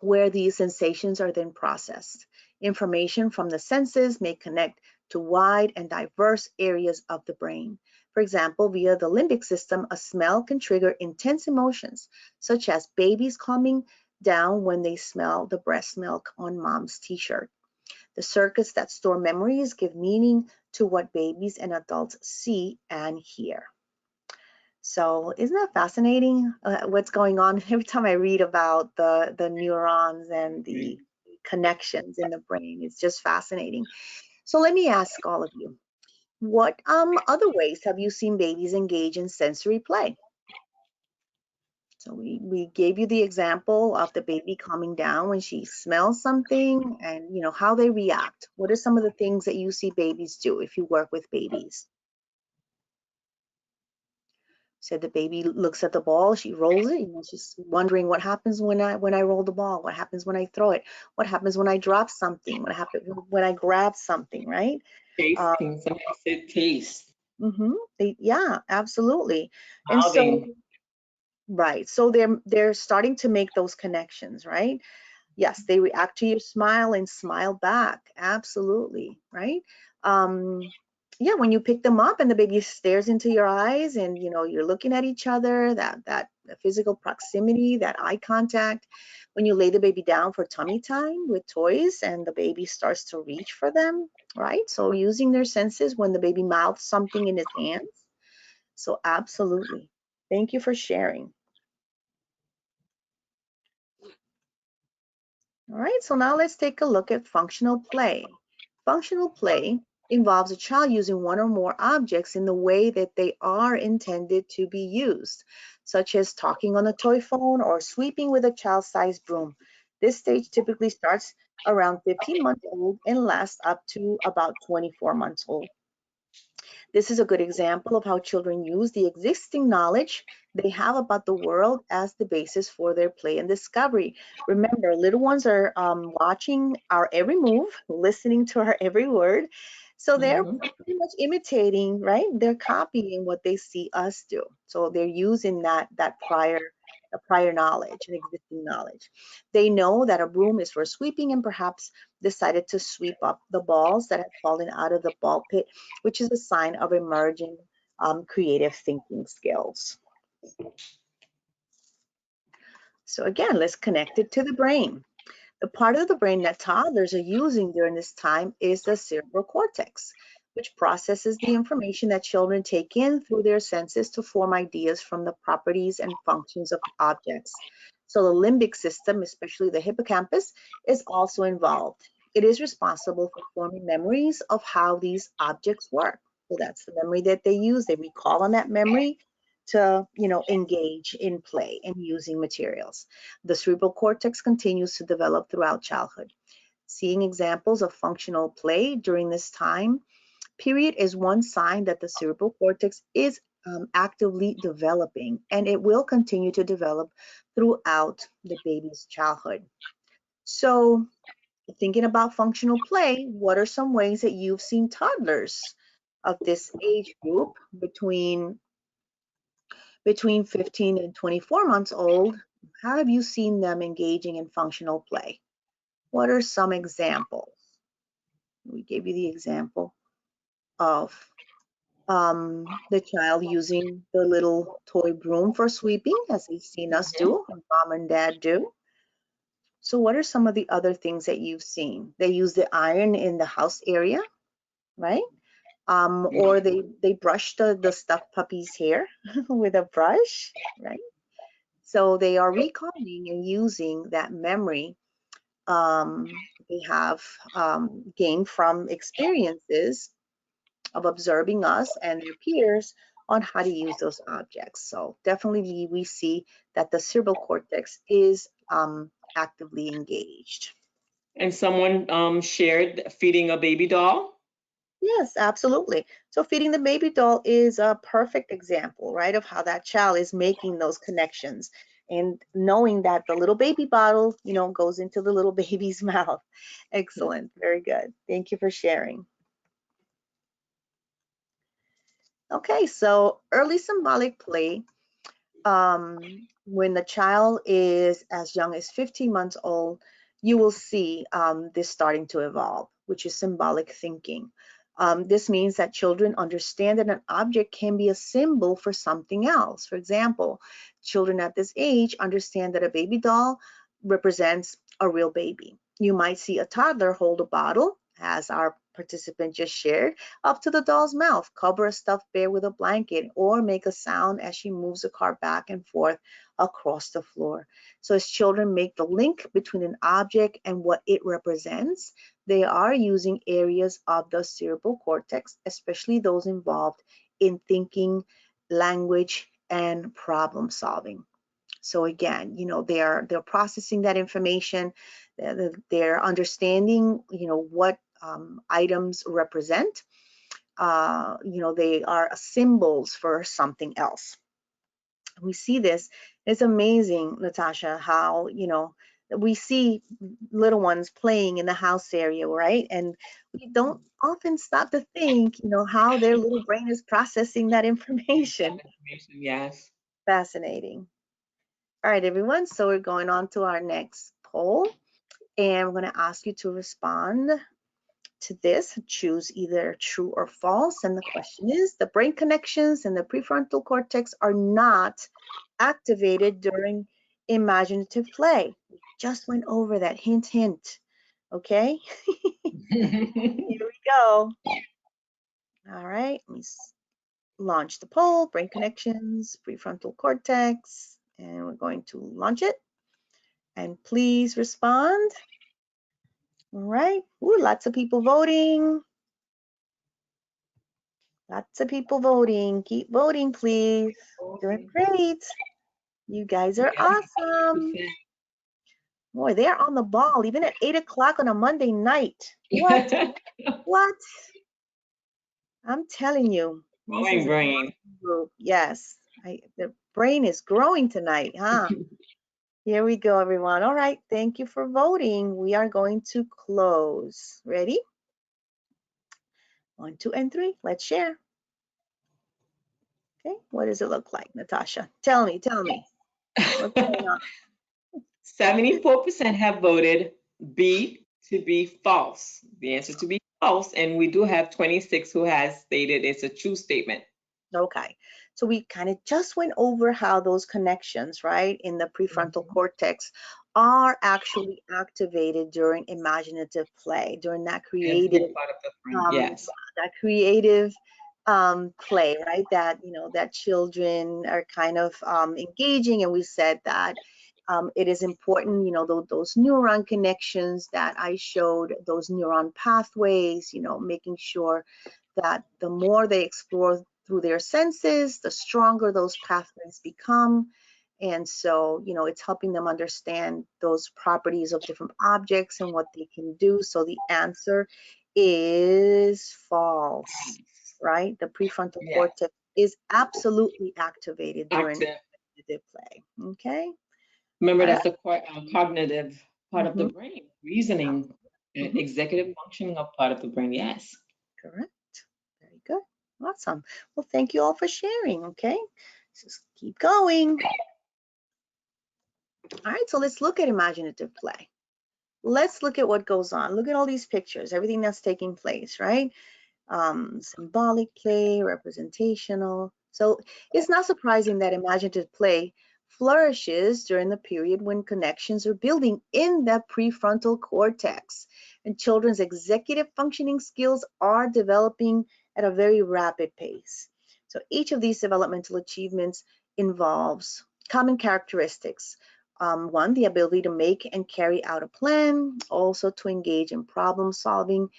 where these sensations are then processed. Information from the senses may connect to wide and diverse areas of the brain. For example, via the limbic system, a smell can trigger intense emotions, such as babies calming down when they smell the breast milk on mom's t-shirt. The circuits that store memories give meaning to what babies and adults see and hear. So isn't that fascinating what's going on? Every time I read about the neurons and the connections in the brain. It's just fascinating. So let me ask all of you, what other ways have you seen babies engage in sensory play? So we gave you the example of the baby calming down when she smells something, and how they react. What are some of the things that you see babies do if you work with babies? So the baby looks at the ball, she rolls it, she's wondering what happens when I roll the ball, what happens when I throw it, what happens when I drop something, what happens when I grab something, right? Tasting, somebody said taste, Yeah, absolutely. And so, mouthing. right, so they're starting to make those connections, right? Yes, they react to your smile and smile back. Absolutely, right? Um, yeah, when you pick them up and the baby stares into your eyes and you're looking at each other, that physical proximity, that eye contact. When you lay the baby down for tummy time with toys and the baby starts to reach for them, right? So using their senses when the baby mouths something in his hands. So absolutely. Thank you for sharing. All right, so now let's take a look at functional play. Functional play involves a child using one or more objects in the way that they are intended to be used, such as talking on a toy phone or sweeping with a child-sized broom. This stage typically starts around 15 months old and lasts up to about 24 months old. This is a good example of how children use the existing knowledge they have about the world as the basis for their play and discovery. Remember, little ones are watching our every move, listening to our every word. So they're Mhm. pretty much imitating, right? They're copying what they see us do. So they're using that prior knowledge and existing knowledge. They know that a broom is for sweeping and perhaps decided to sweep up the balls that have fallen out of the ball pit, which is a sign of emerging creative thinking skills. So again, let's connect it to the brain. The part of the brain that toddlers are using during this time is the cerebral cortex, which processes the information that children take in through their senses to form ideas from the properties and functions of objects. So the limbic system, especially the hippocampus, is also involved. It is responsible for forming memories of how these objects work. So that's the memory that they use. They recall on that memory to, engage in play and using materials. The cerebral cortex continues to develop throughout childhood. Seeing examples of functional play during this time period is one sign that the cerebral cortex is actively developing, and it will continue to develop throughout the baby's childhood. So, thinking about functional play, what are some ways that you've seen toddlers of this age group between 15 and 24 months old, how have you seen them engaging in functional play? What are some examples? We gave you the example of the child using the little toy broom for sweeping, as they've seen us do, and mom and dad do. So what are some of the other things that you've seen? They use the iron in the house area, right? Or they brush the stuffed puppy's hair with a brush, right? So they are recalling and using that memory they have gained from experiences of observing us and their peers on how to use those objects. So definitely we see that the cerebral cortex is actively engaged. And someone shared feeding a baby doll. Yes, absolutely. So feeding the baby doll is a perfect example, right, of how that child is making those connections and knowing that the little baby bottle, goes into the little baby's mouth. Excellent. Very good. Thank you for sharing. Okay, so early symbolic play, when the child is as young as 15 months old, you will see this starting to evolve, which is symbolic thinking. This means that children understand that an object can be a symbol for something else. For example, children at this age understand that a baby doll represents a real baby. You might see a toddler hold a bottle, as our participant just shared, up to the doll's mouth. Cover a stuffed bear with a blanket or make a sound as she moves the car back and forth across the floor. So as children make the link between an object and what it represents, they are using areas of the cerebral cortex, especially those involved in thinking, language, and problem solving. So again, they're processing that information, they're understanding, what items represent. They are symbols for something else. We see this. It's amazing, Natasha, how, we see little ones playing in the house area, right? And we don't often stop to think, how their little brain is processing that information. Yes. Fascinating. All right, everyone. So we're going on to our next poll, and we're going to ask you to respond to this. Choose either true or false. And the question is, the brain connections in the prefrontal cortex are not activated during imaginative play. We just went over that. Hint, hint. Okay, here we go. All right, let me launch the poll. Brain connections, prefrontal cortex, and we're going to launch it. And please respond. All right. Ooh, lots of people voting. Lots of people voting. Keep voting, please. Doing great. You guys are awesome. Boy, they're on the ball, even at 8 o'clock on a Monday night. What? What? I'm telling you. This is Growing an brain. awesome group. Yes. The brain is growing tonight, huh? Here we go, everyone. All right. Thank you for voting. We are going to close. Ready? 1, 2, and 3. Let's share. Okay, what does it look like, Natasha? Tell me, what's going on? 74% have voted B to be false. The answer to be false, and we do have 26 who has stated it's a true statement. Okay, so we kind of just went over how those connections, right, in the prefrontal cortex are actually activated during imaginative play, during that creative, Part of the brain, yes. that creative play, right? That that children are kind of engaging, and we said that it is important, those neuron connections that I showed, those neuron pathways, making sure that the more they explore through their senses, the stronger those pathways become. And so, it's helping them understand those properties of different objects and what they can do. So the answer is false, right? The prefrontal cortex is absolutely activated during cognitive play. Okay. Remember, that's the cognitive part of the Mhm. brain, reasoning, Mhm. executive functioning of part of the brain, yes. Correct. Very good. Awesome. Well, thank you all for sharing. Okay. Just keep going. All right. So let's look at imaginative play. Let's look at what goes on. Look at all these pictures, everything that's taking place, right? Symbolic play, representational. So it's not surprising that imaginative play flourishes during the period when connections are building in the prefrontal cortex and children's executive functioning skills are developing at a very rapid pace. So each of these developmental achievements involves common characteristics. One, the ability to make and carry out a plan, also to engage in problem solving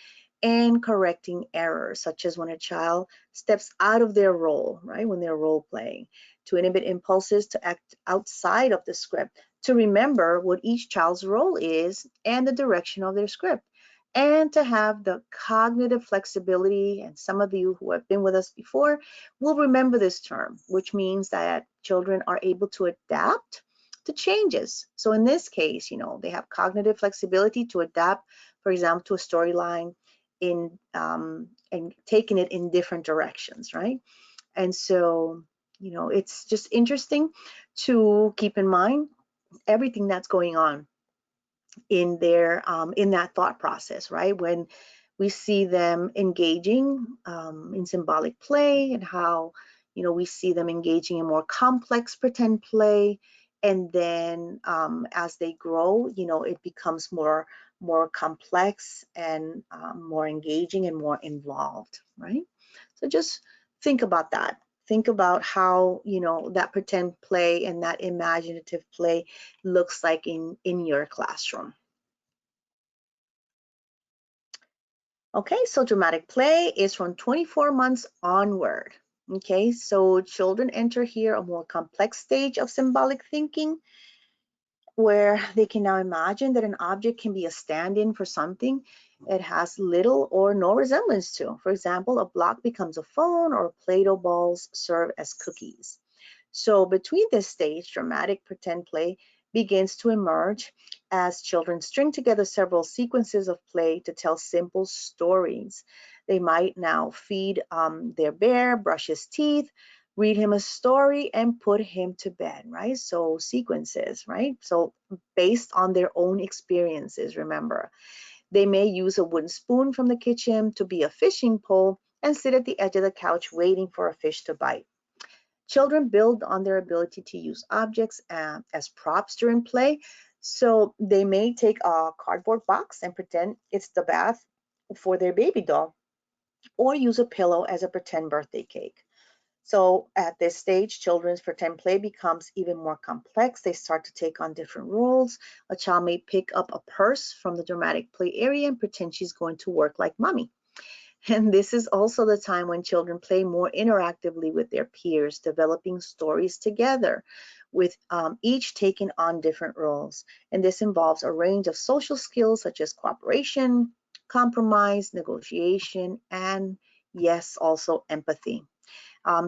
and correcting errors, such as when a child steps out of their role, right, when they're role playing, to inhibit impulses to act outside of the script, to remember what each child's role is and the direction of their script, and to have the cognitive flexibility. And some of you who have been with us before will remember this term, which means that children are able to adapt to changes. So in this case, they have cognitive flexibility to adapt, for example, to a storyline, in and taking it in different directions, right? And so, it's just interesting to keep in mind everything that's going on in their in that thought process, right? When we see them engaging in symbolic play, and how we see them engaging in more complex pretend play, and then as they grow, it becomes more more complex, and more engaging and more involved, right? So just think about that. Think about how, that pretend play and that imaginative play looks like in your classroom. Okay, so dramatic play is from 24 months onward. Okay, so children enter here a more complex stage of symbolic thinking, where they can now imagine that an object can be a stand-in for something it has little or no resemblance to. For example, a block becomes a phone, or Play-Doh balls serve as cookies. So between this stage, dramatic pretend play begins to emerge as children string together several sequences of play to tell simple stories. They might now feed their bear, brush his teeth, read him a story, and put him to bed, right? So sequences, right? So based on their own experiences, remember. They may use a wooden spoon from the kitchen to be a fishing pole and sit at the edge of the couch waiting for a fish to bite. Children build on their ability to use objects as props during play. So they may take a cardboard box and pretend it's the bath for their baby doll, or use a pillow as a pretend birthday cake. So at this stage, children's pretend play becomes even more complex. They start to take on different roles. A child may pick up a purse from the dramatic play area and pretend she's going to work like mommy. And this is also the time when children play more interactively with their peers, developing stories together, with each taking on different roles. And this involves a range of social skills such as cooperation, compromise, negotiation, and yes, also empathy.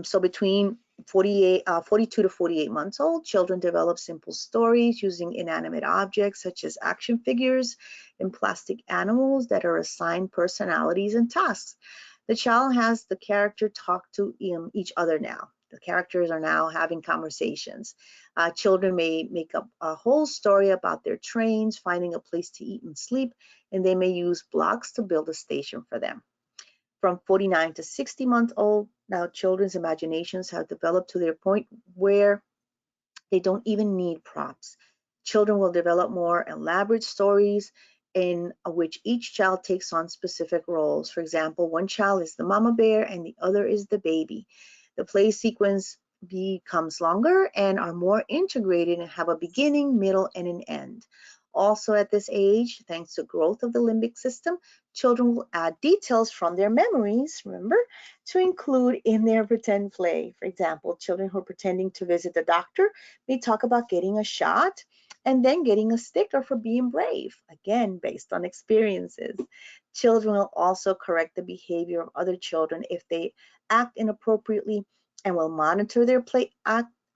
So between 42 to 48 months old, children develop simple stories using inanimate objects such as action figures and plastic animals that are assigned personalities and tasks. The child has the character talk to each other now. The characters are now having conversations. Children may make up a whole story about their trains, finding a place to eat and sleep, and they may use blocks to build a station for them. From 49 to 60 months old, now children's imaginations have developed to their point where they don't even need props. Children will develop more elaborate stories in which each child takes on specific roles. For example, one child is the mama bear and the other is the baby. The play sequence becomes longer and are more integrated and have a beginning, middle, and an end. Also at this age, thanks to growth of the limbic system, children will add details from their memories, remember, to include in their pretend play. For example, children who are pretending to visit the doctor may talk about getting a shot and then getting a sticker for being brave, again, based on experiences. Children will also correct the behavior of other children if they act inappropriately, and will monitor their play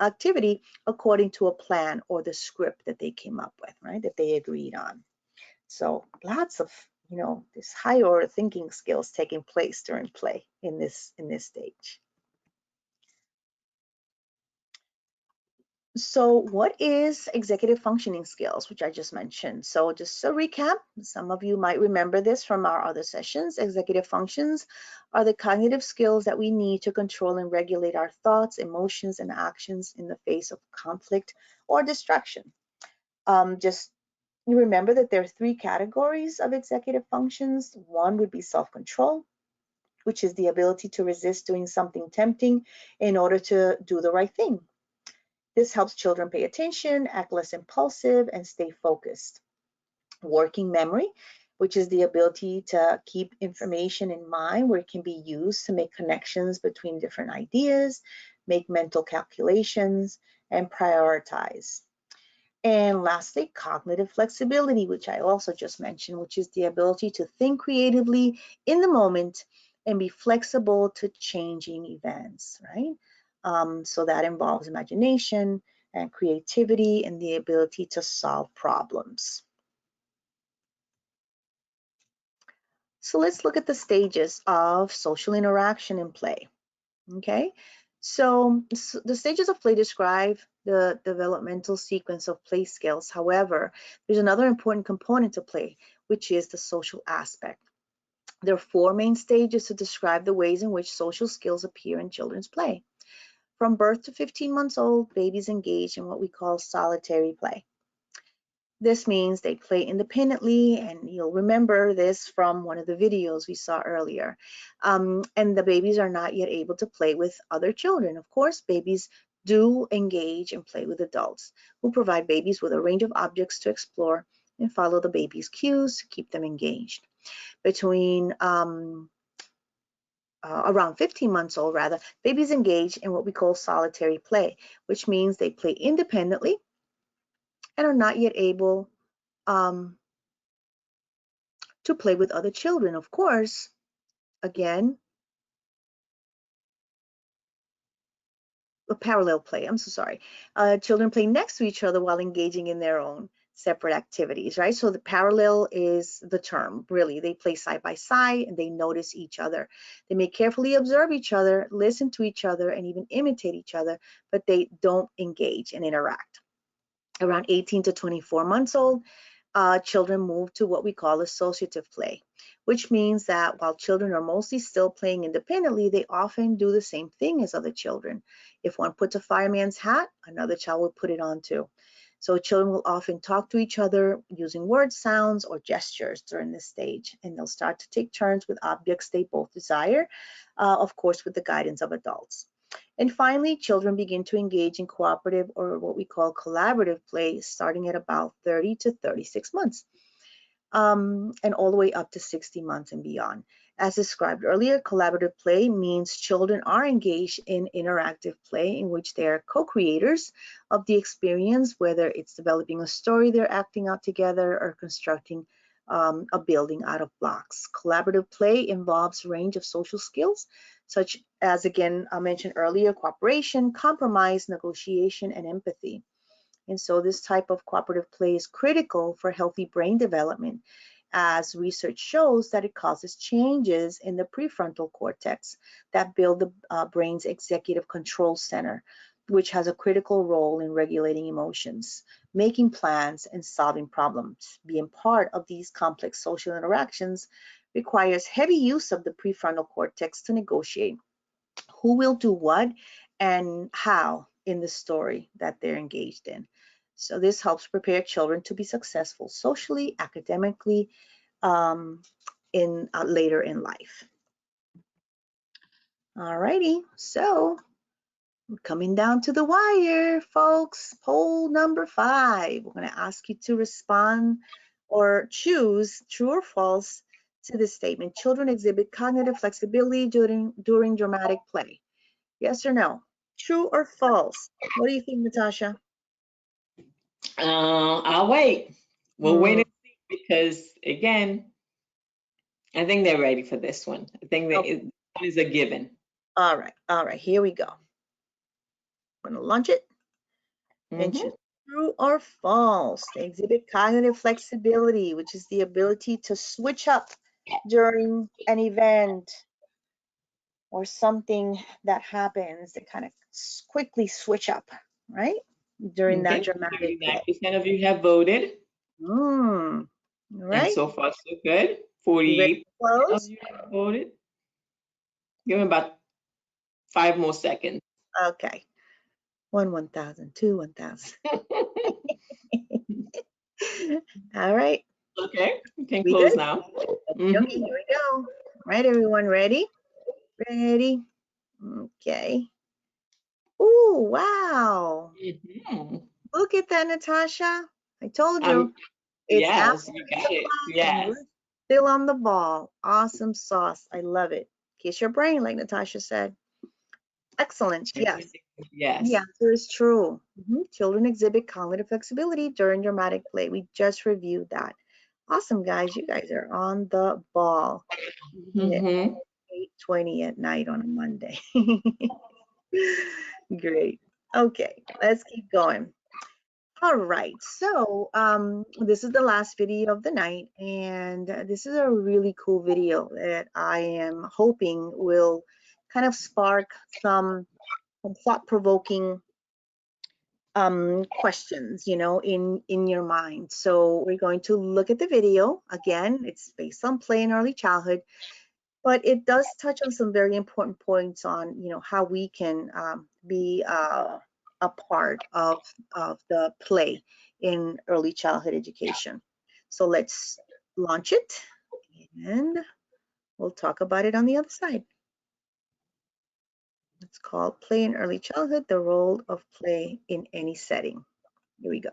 activity according to a plan or the script that they came up with, right, that they agreed on. So lots of, this higher order thinking skills taking place during play in this stage. So what is executive functioning skills, which I just mentioned? So just a recap, some of you might remember this from our other sessions. Executive functions are the cognitive skills that we need to control and regulate our thoughts, emotions, and actions in the face of conflict or distraction. Just you remember that there are three categories of executive functions. One would be self-control, which is the ability to resist doing something tempting in order to do the right thing. This helps children pay attention, act less impulsive, and stay focused. Working memory, which is the ability to keep information in mind where it can be used to make connections between different ideas, make mental calculations, and prioritize. And lastly, cognitive flexibility, which I also just mentioned, which is the ability to think creatively in the moment and be flexible to changing events, right? So that involves imagination and creativity and the ability to solve problems. So let's look at the stages of social interaction in play. Okay, so the stages of play describe the developmental sequence of play skills. However, there's another important component to play, which is the social aspect. There are four main stages to describe the ways in which social skills appear in children's play. From birth to 15 months old, babies engage in what we call solitary play. This means they play independently, and you'll remember this from one of the videos we saw earlier. And the babies are not yet able to play with other children. Of course, babies do engage and play with adults who provide babies with a range of objects to explore and follow the baby's cues to keep them engaged. Between around 15 months old, rather, babies engage in what we call solitary play, which means they play independently and are not yet able to play with other children. Of course, again, a parallel play, I'm so sorry. Children play next to each other while engaging in their own separate activities, right? So the parallel is the term, really. They play side by side and they notice each other. They may carefully observe each other, listen to each other, and even imitate each other, but they don't engage and interact. Around 18 to 24 months old, children move to what we call associative play, which means that while children are mostly still playing independently, they often do the same thing as other children. If one puts a fireman's hat, another child will put it on too. So children will often talk to each other using word sounds or gestures during this stage, and they'll start to take turns with objects they both desire, of course, with the guidance of adults. And finally, children begin to engage in cooperative or what we call collaborative play starting at about 30 to 36 months, and all the way up to 60 months and beyond. As described earlier, collaborative play means children are engaged in interactive play in which they are co-creators of the experience, whether it's developing a story they're acting out together or constructing a building out of blocks. Collaborative play involves a range of social skills, such as, again, I mentioned earlier, cooperation, compromise, negotiation, and empathy. And so this type of cooperative play is critical for healthy brain development, as research shows that it causes changes in the prefrontal cortex that build the brain's executive control center, which has a critical role in regulating emotions, making plans, and solving problems. Being part of these complex social interactions requires heavy use of the prefrontal cortex to negotiate who will do what and how in the story that they're engaged in. So this helps prepare children to be successful socially, academically, in later in life. All righty, so we're coming down to the wire, folks. Poll number 5. We're going to ask you to respond or choose true or false to this statement. Children exhibit cognitive flexibility during dramatic play. Yes or no? True or false? What do you think, Natasha? I'll wait. We'll wait and see because, again, I think they're ready for this one. I think that Okay. it is a given. All right, here we go. I'm gonna launch it and choose true or false. They exhibit cognitive flexibility, which is the ability to switch up during an event or something that happens. They kind of quickly switch up, right? During that Okay, dramatic play. 39% of you have voted, All and right. so far so good. You ready 48% to close? of you have voted. Give me about 5 more seconds. Okay. 1,000, 2, 1,000. All right. Okay, you can We good? close now. Okay, here we go. All right, everyone, ready? Ready? Okay. Ooh, wow. Look at that, Natasha. I told you. It's Yes, after you 8 got it. o'clock and Yes. we're still on the ball. Awesome sauce. I love it. Kiss your brain, like Natasha said. Excellent. Yes. The Yes. answer is true. Children exhibit cognitive flexibility during dramatic play. We just reviewed that. Awesome, guys. You guys are on the ball. At 8:20 at night on a Monday. Great. Okay, let's keep going. All right, so this is the last video of the night, and this is a really cool video that I am hoping will kind of spark some thought-provoking questions, in your mind. So we're going to look at the video. Again, it's based on play in early childhood, but it does touch on some very important points on, how we can be a part of the play in early childhood education. So let's launch it and we'll talk about it on the other side. It's called Play in Early Childhood, the role of play in any setting. Here we go.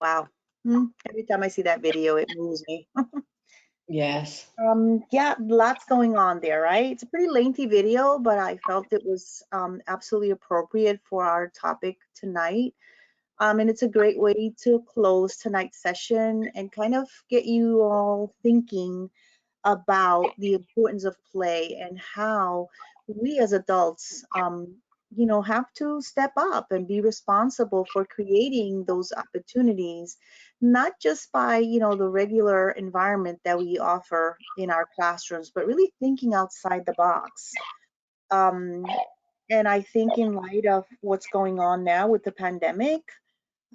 Wow. Every time I see that video, it moves me. Yes. Yeah, lots going on there, right? It's a pretty lengthy video, but I felt it was absolutely appropriate for our topic tonight. And it's a great way to close tonight's session and kind of get you all thinking about the importance of play and how we as adults, have to step up and be responsible for creating those opportunities, not just by, the regular environment that we offer in our classrooms, but really thinking outside the box. Um, and I think in light of what's going on now with the pandemic,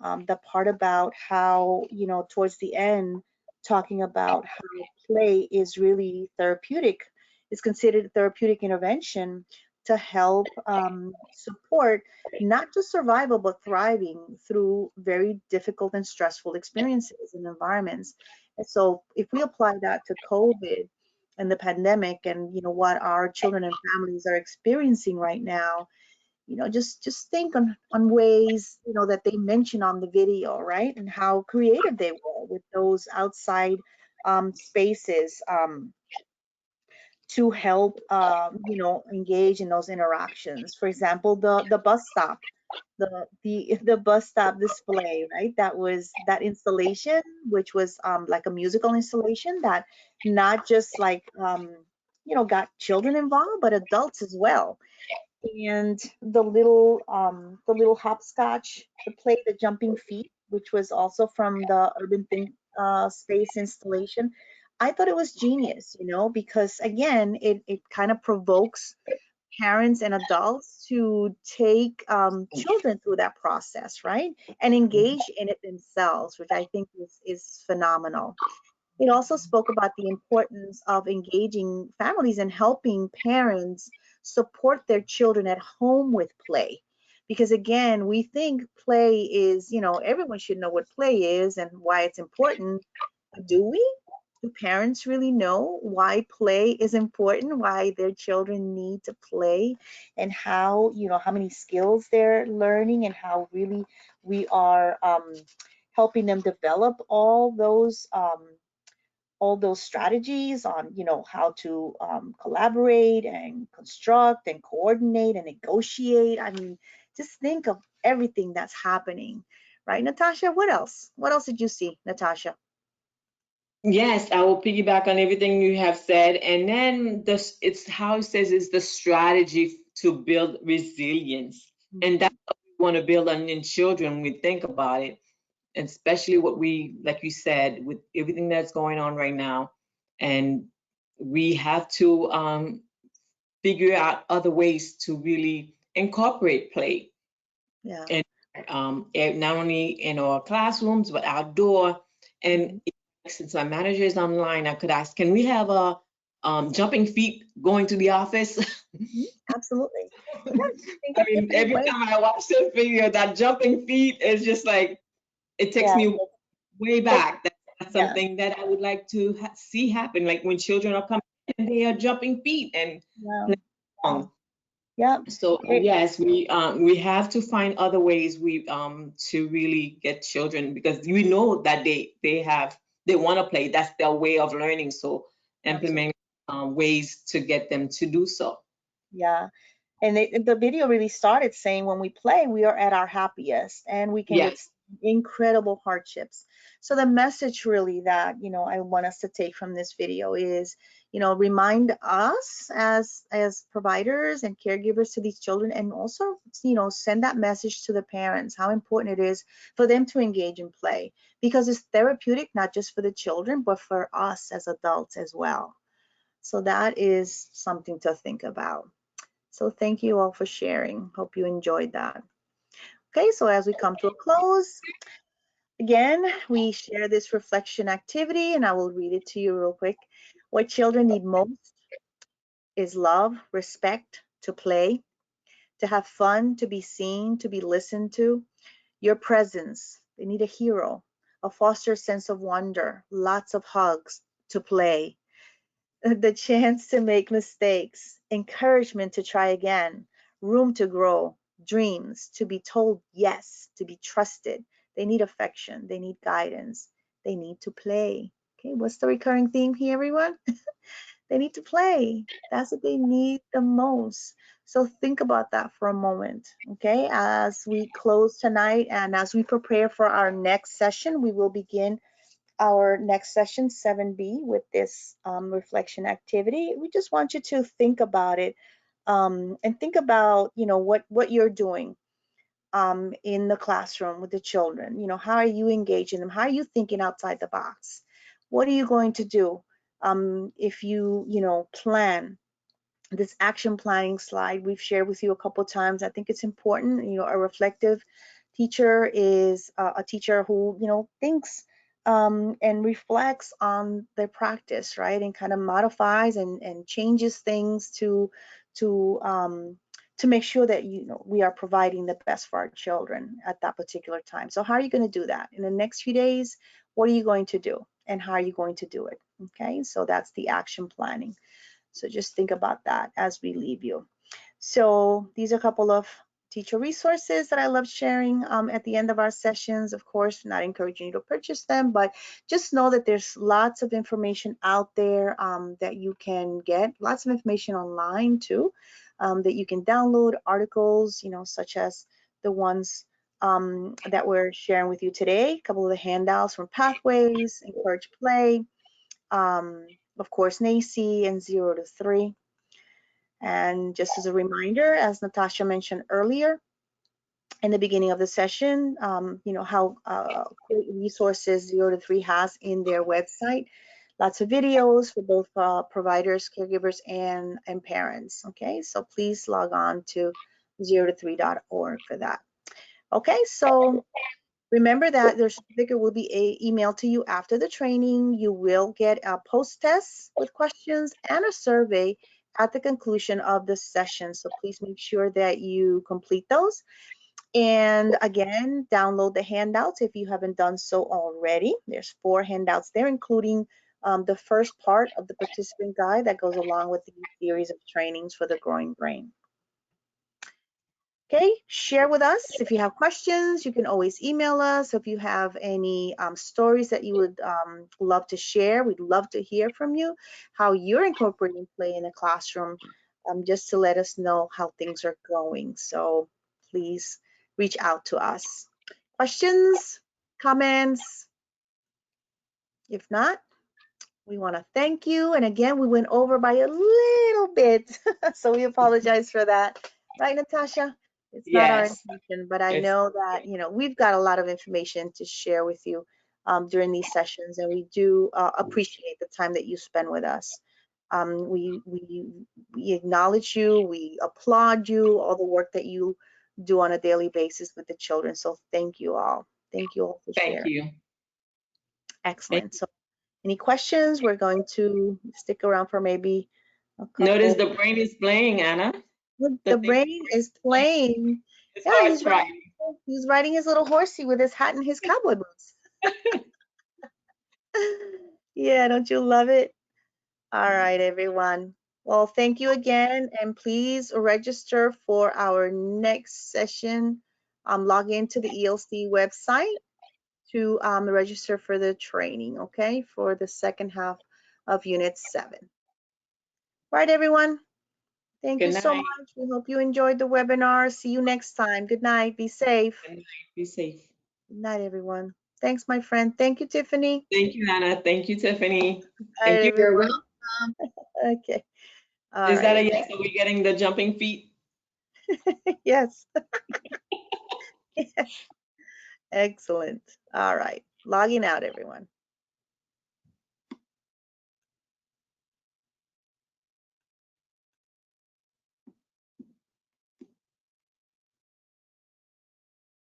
the part about how, towards the end, talking about how play is really therapeutic, is considered a therapeutic intervention to help support not just survival, but thriving through very difficult and stressful experiences and environments. And so if we apply that to COVID and the pandemic and, what our children and families are experiencing right now, just think on ways, that they mention on the video, right? And how creative they were with those outside spaces to help, engage in those interactions. For example, the bus stop, the bus stop display, right? That was that installation, which was like a musical installation that not just like, got children involved, but adults as well. And the little hopscotch, the play, the jumping feet, which was also from the urban think space installation. I thought it was genius, because again, it kind of provokes parents and adults to take children through that process, right? And engage in it themselves, which I think is phenomenal. It also spoke about the importance of engaging families and helping parents support their children at home with play. Because again, we think play is, everyone should know what play is and why it's important. But do we? Do parents really know why play is important, why their children need to play, and how, how many skills they're learning, and how really we are helping them develop all those strategies on, how to collaborate and construct and coordinate and negotiate. I mean, just think of everything that's happening, right? Natasha, what else? What else did you see, Natasha? Yes, I will piggyback on everything you have said. And then this, it's how it says is the strategy to build resilience. And Mhm. that's what we want to build on in children when we think about it, and especially what we, like you said, with everything that's going on right now. And we have to figure out other ways to really incorporate play. Yeah. And not only in our classrooms, but outdoor. And Mhm. since my manager is online, I could ask, can we have a jumping feet going to the office? Mhm. Absolutely. Yeah, think I of mean, different every ways. time I watch this video, that jumping feet is just like, it takes Yeah. me way Take, back. That's yeah. something that I would like to see happen, like when children are coming and they are jumping feet and Yeah. playing along. Yeah. So It, yes, we have to find other ways to really get children, because we know that they want to play. That's their way of learning. So absolutely. implement ways to get them to do so. Yeah. And the video really started saying when we play, we are at our happiest and we can Yes, withstand incredible hardships. So the message really that, I want us to take from this video is, remind us as providers and caregivers to these children, and also, send that message to the parents, how important it is for them to engage in play, because it's therapeutic, not just for the children, but for us as adults as well. So that is something to think about. So thank you all for sharing. Hope you enjoyed that. Okay, so as we come to a close, again, we share this reflection activity and I will read it to you real quick. What children need most is love, respect, to play, to have fun, to be seen, to be listened to, your presence. They need a hero, a foster sense of wonder, lots of hugs, to play, the chance to make mistakes, encouragement to try again, room to grow, dreams, to be told yes, to be trusted, They need affection. They need guidance. They need to play. Okay, what's the recurring theme here, everyone? They need to play. That's what they need the most. So think about that for a moment, okay? As we close tonight and as we prepare for our next session, we will begin our next session, 7B, with this reflection activity. We just want you to think about it and think about, what you're doing in the classroom with the children. How are you engaging them? How are you thinking outside the box? What are you going to do if you plan this action planning slide we've shared with you a couple times? I think it's important. A reflective teacher is a teacher who thinks and reflects on their practice, right, and kind of modifies and changes things to to make sure that we are providing the best for our children at that particular time. So how are you going to do that in the next few days? What are you going to do and how are you going to do it? Okay, so that's the action planning. So just think about that as we leave you. So these are a couple of teacher resources that I love sharing at the end of our sessions. Of course, not encouraging you to purchase them, but just know that there's lots of information out there that you can get, lots of information online too, that you can download, articles, such as the ones that we're sharing with you today, a couple of the handouts from Pathways, Encourage Play, of course, NACI and 0 to 3. And just as a reminder, as Natasha mentioned earlier in the beginning of the session, how great resources 0 to 3 has in their website. Lots of videos for both providers, caregivers, and parents. Okay, so please log on to 0to3.org for that. Okay, so remember that their certificate will be emailed to you after the training. You will get a post-test with questions and a survey at the conclusion of the session. So please make sure that you complete those. And again, download the handouts if you haven't done so already. There's 4 handouts there, including the first part of the participant guide that goes along with the series of trainings for the growing brain. Okay, share with us. If you have questions, you can always email us. If you have any stories that you would love to share, we'd love to hear from you, how you're incorporating play in a classroom, just to let us know how things are going. So please reach out to us. Questions, comments? If not, we want to thank you. And again, we went over by a little bit, so we apologize for that. Right, Natasha? It's not our Yes. intention, but I know that, we've got a lot of information to share with you during these sessions, and we do appreciate the time that you spend with us. We acknowledge you, we applaud you, all the work that you do on a daily basis with the children. So thank you all. Thank you all for Thank sharing. you. Excellent. So any questions? We're going to stick around for maybe a Notice couple. the brain is playing, Anna. The brain is playing. It's Yeah, horse riding. he's riding his little horsey with his hat and his cowboy boots. Yeah, don't you love it? All right, everyone. Well, thank you again, and please register for our next session. Log into the ELC website to register for the training, okay, for the second half of Unit 7. Right, everyone. Thank you Good so night. much. We hope you enjoyed the webinar. See you next time. Good night. Be safe. Good night. Be safe. Good night, everyone. Thanks, my friend. Thank you, Tiffany. Thank you, Anna. Thank you, Tiffany. All right, Thank you. You're everyone. welcome. Okay. All Is that a right. yes? Are we getting the jumping feet? Yes. Excellent. All right. Logging out, everyone.